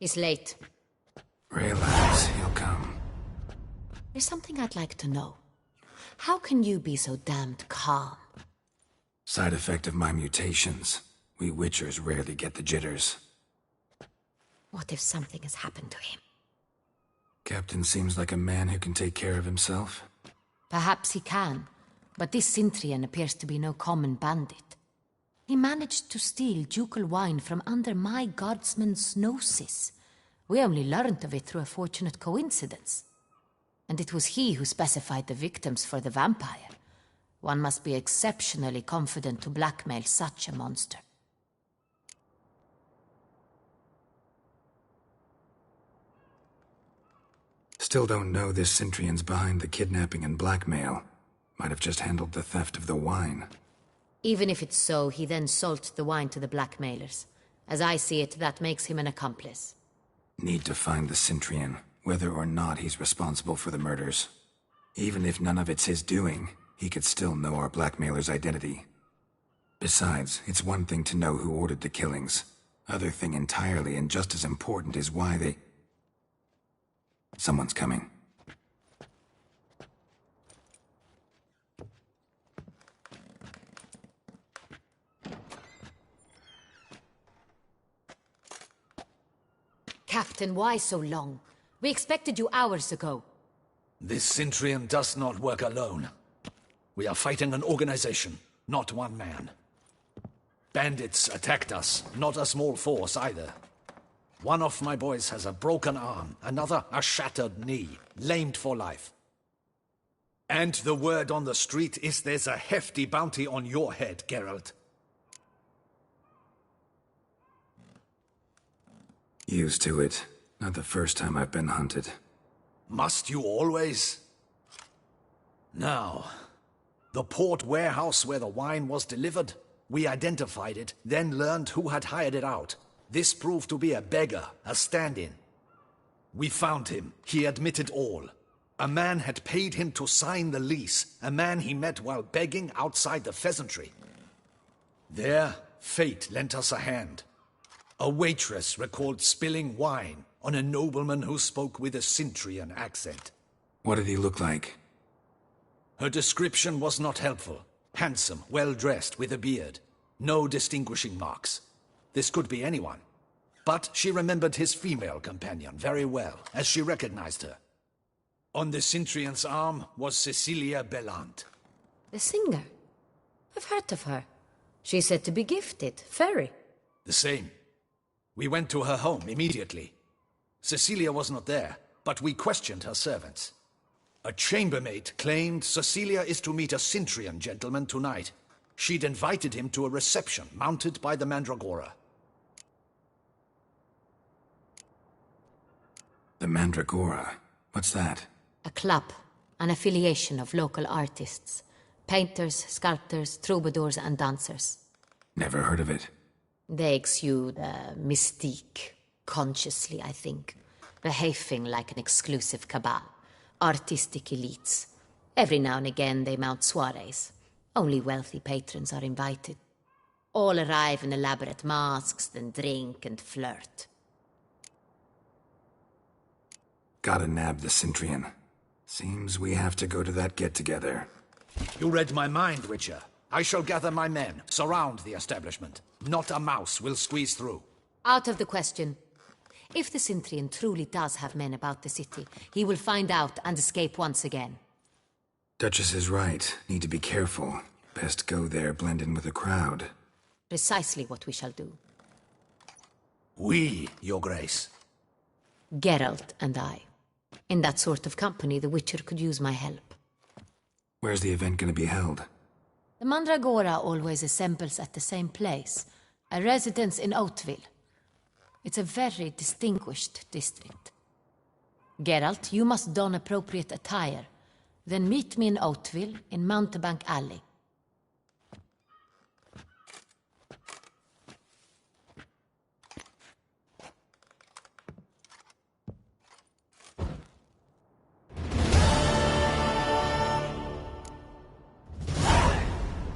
It's late. Relax, he'll come. There's something I'd like to know. How can you be so damned calm? Side effect of my mutations. We Witchers rarely get the jitters. What if something has happened to him? Captain seems like a man who can take care of himself. Perhaps he can, but this Sintrian appears to be no common bandit. He managed to steal ducal wine from under my guardsman's noses. We only learned of it through a fortunate coincidence. And it was he who specified the victims for the vampire. One must be exceptionally confident to blackmail such a monster. Still don't know this Sintrian's behind the kidnapping and blackmail. Might have just handled the theft of the wine. Even if it's so, he then sold the wine to the blackmailers. As I see it, that makes him an accomplice. Need to find the Sintrian, whether or not he's responsible for the murders. Even if none of it's his doing, he could still know our blackmailer's identity. Besides, it's one thing to know who ordered the killings. Other thing entirely, and just as important, is why they... Someone's coming. Captain, why so long? We expected you hours ago. This Sintrian does not work alone. We are fighting an organization, not one man. Bandits attacked us, not a small force either. One of my boys has a broken arm, another a shattered knee, lamed for life. And the word on the street is there's a hefty bounty on your head, Geralt. Used to it. Not the first time I've been hunted. Must you always? Now, the port warehouse where the wine was delivered, we identified it, then learned who had hired it out. This proved to be a beggar, a stand-in. We found him. He admitted all. A man had paid him to sign the lease, a man he met while begging outside the pheasantry. There, fate lent us a hand. A waitress recalled spilling wine on a nobleman who spoke with a Sintrian accent. What did he look like? Her description was not helpful. Handsome, well-dressed, with a beard. No distinguishing marks. This could be anyone. But she remembered his female companion very well, as she recognized her. On the Sintrian's arm was Cecilia Bellant. The singer? I've heard of her. She's said to be gifted, fairy. The same. We went to her home immediately. Cecilia was not there, but we questioned her servants. A chambermaid claimed Cecilia is to meet a Sintrian gentleman tonight. She'd invited him to a reception mounted by the Mandragora. The Mandragora? What's that? A club, an affiliation of local artists. Painters, sculptors, troubadours and dancers. Never heard of it. They exude mystique, consciously, I think. Behaving like an exclusive cabal. Artistic elites. Every now and again they mount soirees. Only wealthy patrons are invited. All arrive in elaborate masks, then drink and flirt. Gotta nab the Sintrian. Seems we have to go to that get-together. You read my mind, Witcher. I shall gather my men, surround the establishment. Not a mouse will squeeze through. Out of the question. If the Sintrian truly does have men about the city, he will find out and escape once again. Duchess is right. Need to be careful. Best go there, blend in with the crowd. Precisely what we shall do. We, Your Grace. Geralt and I. In that sort of company, the Witcher could use my help. Where's the event gonna be held? The Mandragora always assembles at the same place, a residence in Oatville. It's a very distinguished district. Geralt, you must don appropriate attire. Then meet me in Oatville, in Mountebank Alley.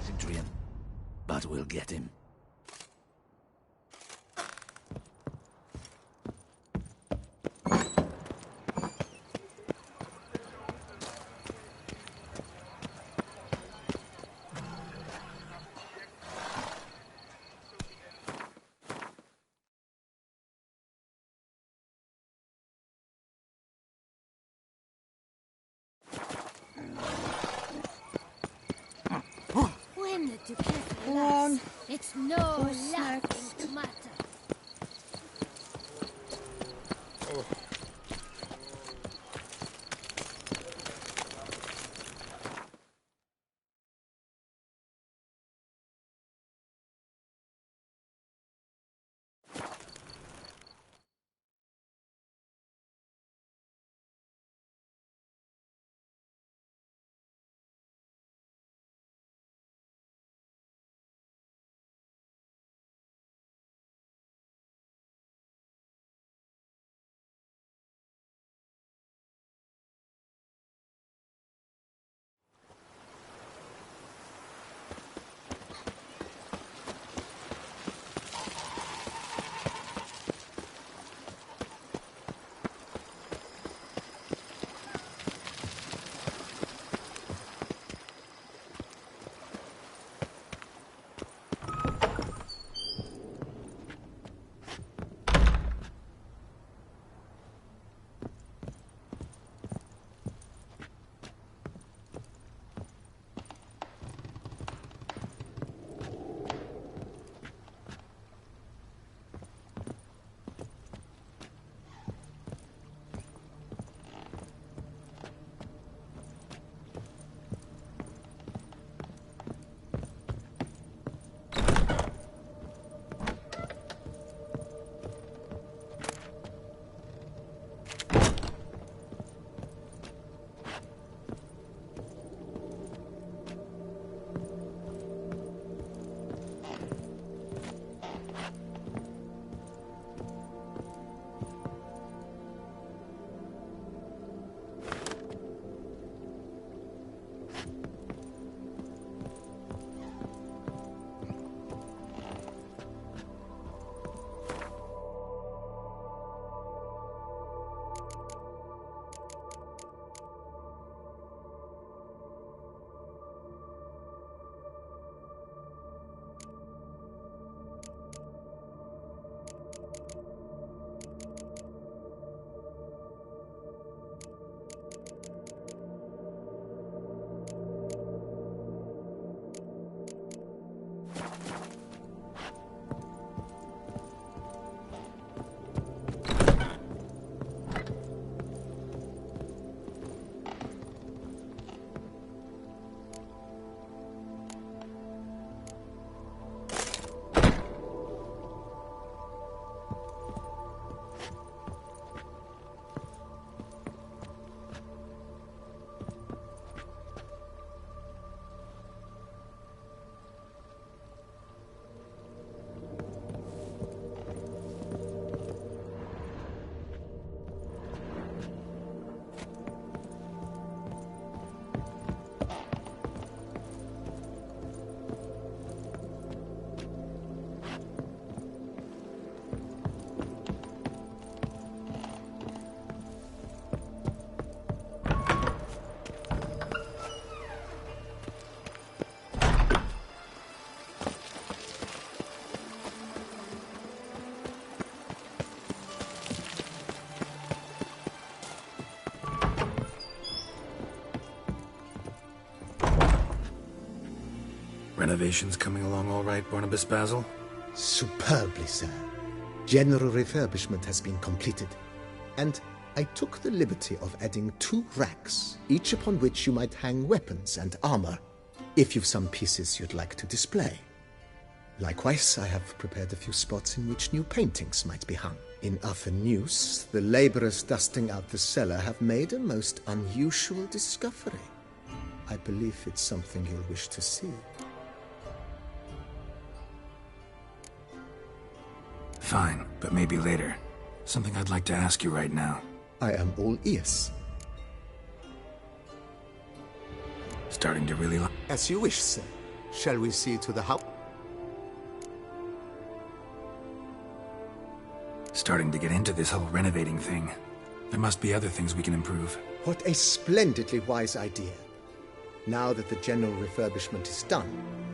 Sintrian, but we'll get him. None to kiss Go less. on. It's no Who's laughing matter. Renovations coming along all right, Barnabas Basil? Superbly, sir. General refurbishment has been completed. And I took the liberty of adding 2 racks, each upon which you might hang weapons and armor, if you've some pieces you'd like to display. Likewise, I have prepared a few spots in which new paintings might be hung. In other news, the laborers dusting out the cellar have made a most unusual discovery. I believe it's something you'll wish to see. Fine, but maybe later. Something I'd like to ask you right now. I am all ears. Starting to really like... As you wish, sir. Shall we see to the house? Starting to get into this whole renovating thing. There must be other things we can improve. What a splendidly wise idea. Now that the general refurbishment is done,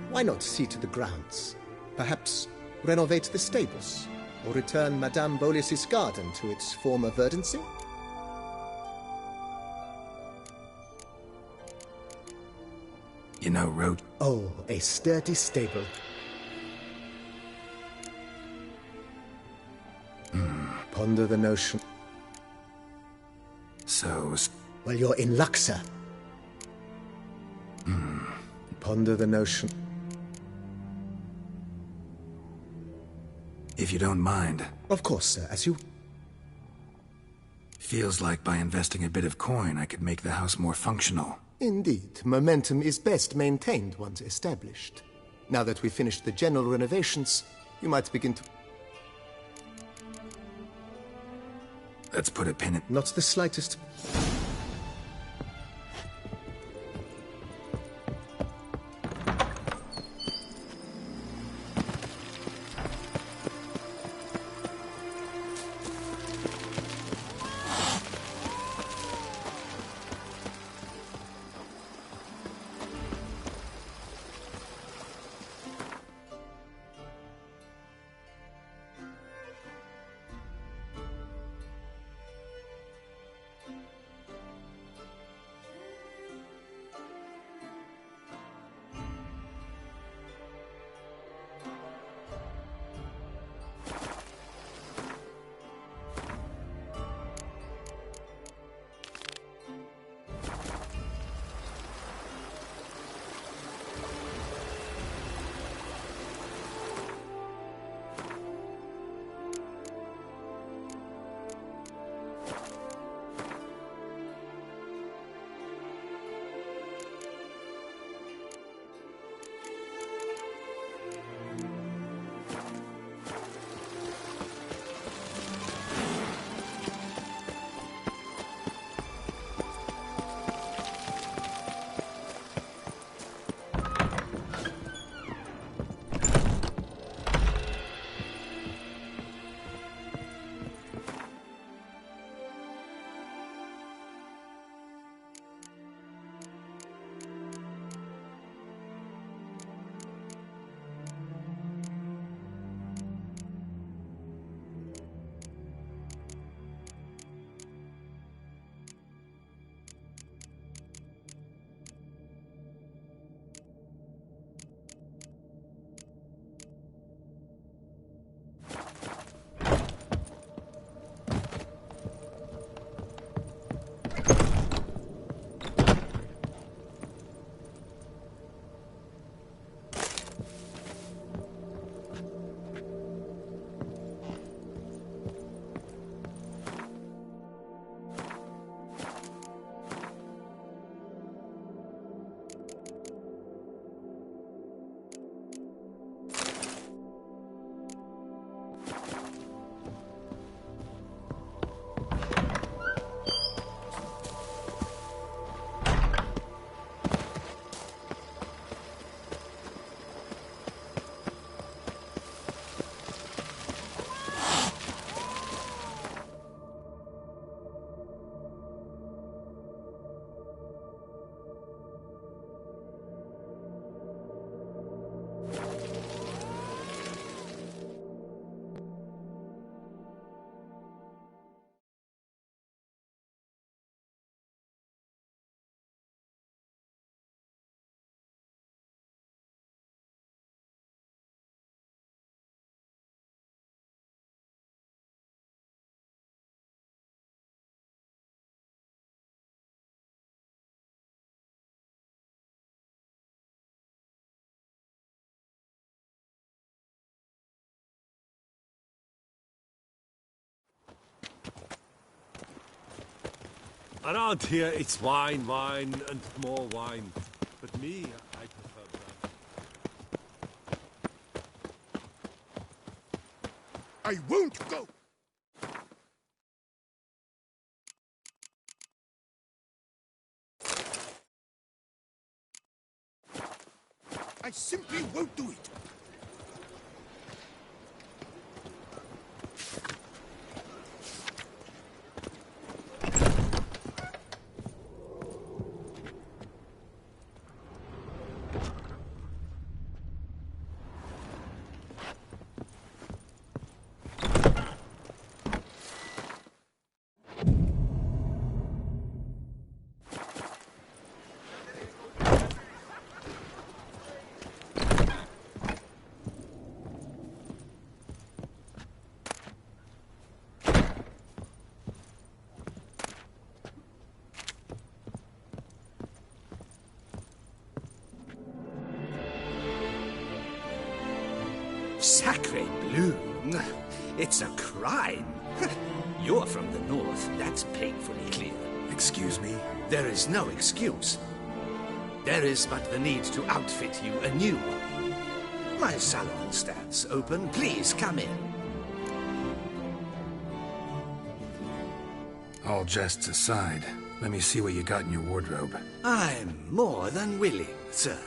why not see to the grounds? Perhaps renovate the stables, or return Madame Bolis's garden to its former verdancy? You know, Roach. Oh, a sturdy stable. Ponder the notion. So... Well, you're in luck, sir. Ponder the notion. If you don't mind. Of course, sir, as you... Feels like by investing a bit of coin, I could make the house more functional. Indeed, momentum is best maintained once established. Now that we've finished the general renovations, you might begin to... Let's put a pin in... Not the slightest... Around here, it's wine, wine, and more wine. But me, I prefer brandy. I won't go! I simply won't do it! Sacre bleu! It's a crime! You're from the north, that's painfully clear. Excuse me? There is no excuse. There is but the need to outfit you anew. My salon stands open. Please come in. All jests aside, let me see what you got in your wardrobe. I'm more than willing, sir.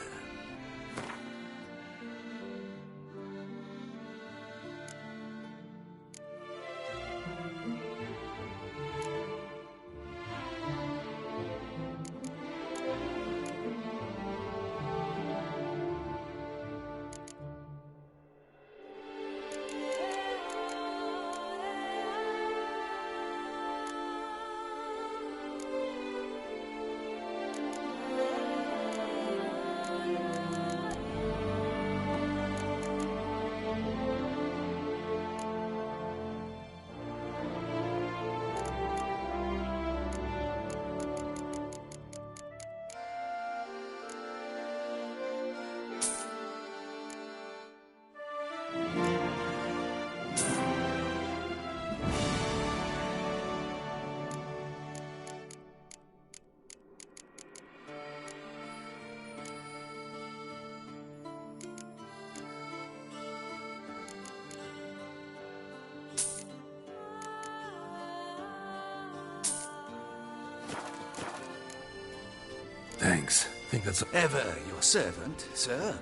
Thanks. Think that's ever your servant, sir.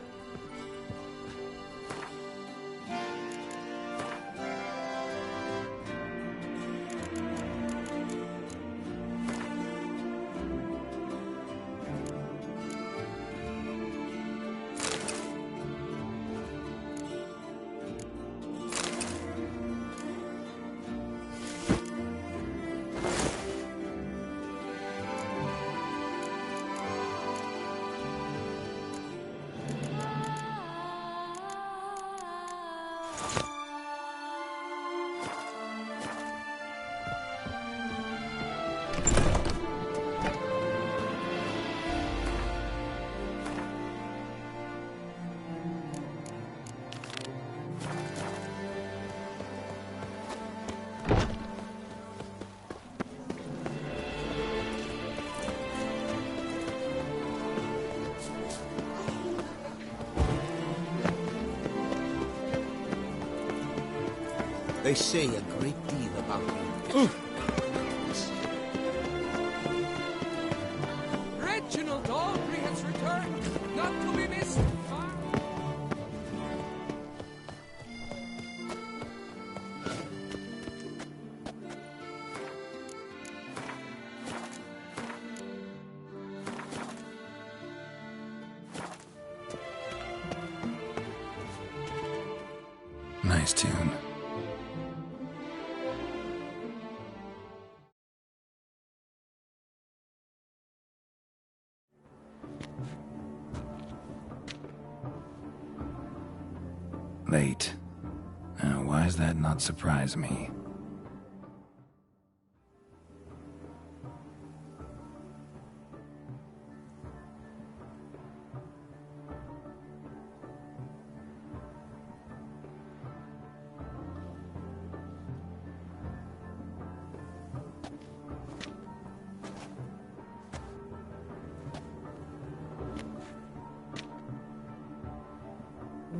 They say a great deal about you. Reginald Aubrey has returned, not to be missed. nice tune. Late. Now, why does that not surprise me?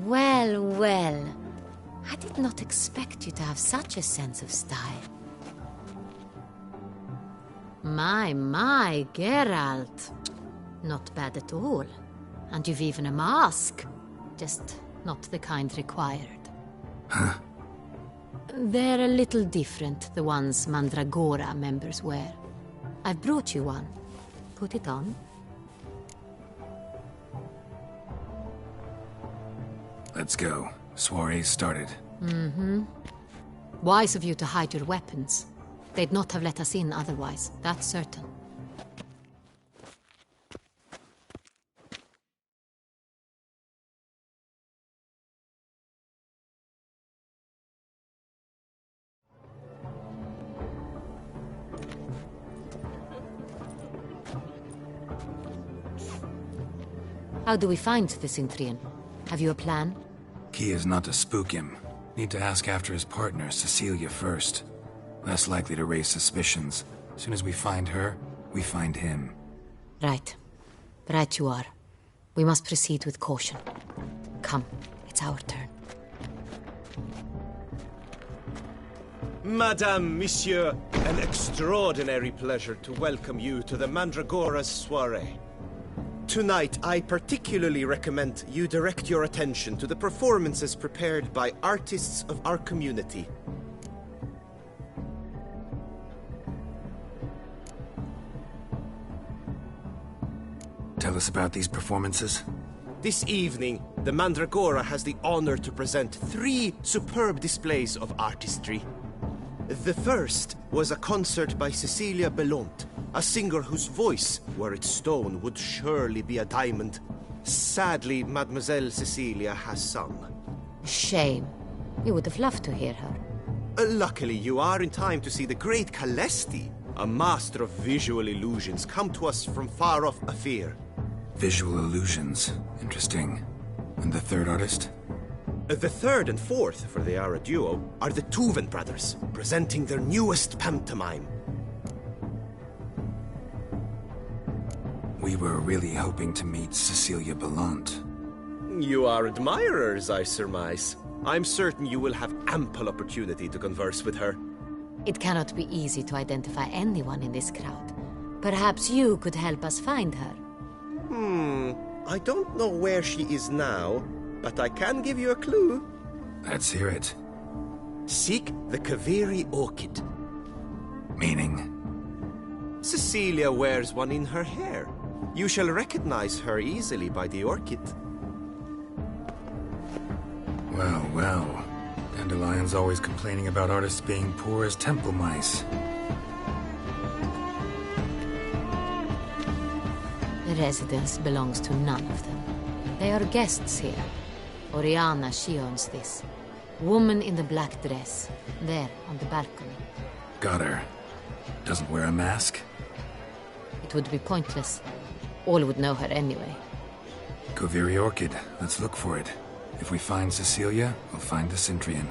Well, well. I did not expect you to have such a sense of style. My, Geralt. Not bad at all. And you've even a mask. Just not the kind required. Huh? They're a little different, the ones Mandragora members wear. I've brought you one. Put it on. Let's go. Soiree's started. Mm-hmm. Wise of you to hide your weapons. They'd not have let us in otherwise, that's certain. How do we find the Cintrian? Have you a plan? Key is not to spook him. Need to ask after his partner, Cecilia, first. Less likely to raise suspicions. As soon as we find her, we find him. Right. Right you are. We must proceed with caution. Come, it's our turn. Madame, Monsieur, an extraordinary pleasure to welcome you to the Mandragora's soiree. Tonight, I particularly recommend you direct your attention to the performances prepared by artists of our community. Tell us about these performances. This evening, the Mandragora has the honor to present 3 superb displays of artistry. The first was a concert by Cecilia Belont, a singer whose voice, were it stone, would surely be a diamond. Sadly, Mademoiselle Cecilia has sung. Shame. We would have loved to hear her. Luckily, you are in time to see the great Calesti, a master of visual illusions, come to us from far off Afir. Visual illusions. Interesting. And the third artist? The third and fourth, for they are a duo, are the Tuven brothers, presenting their newest pantomime. We were really hoping to meet Cecilia Belont. You are admirers, I surmise. I'm certain you will have ample opportunity to converse with her. It cannot be easy to identify anyone in this crowd. Perhaps you could help us find her. I don't know where she is now, but I can give you a clue. Let's hear it. Seek the Kaveri orchid. Meaning? Cecilia wears one in her hair. You shall recognize her easily by the orchid. Well, well. Dandelion's always complaining about artists being poor as temple mice. The residence belongs to none of them. They are guests here. Oriana, she owns this. Woman in the black dress. There, on the balcony. Got her. Doesn't wear a mask? It would be pointless. All would know her anyway. Kaveri Orchid. Let's look for it. If we find Cecilia, we'll find the Cintrian.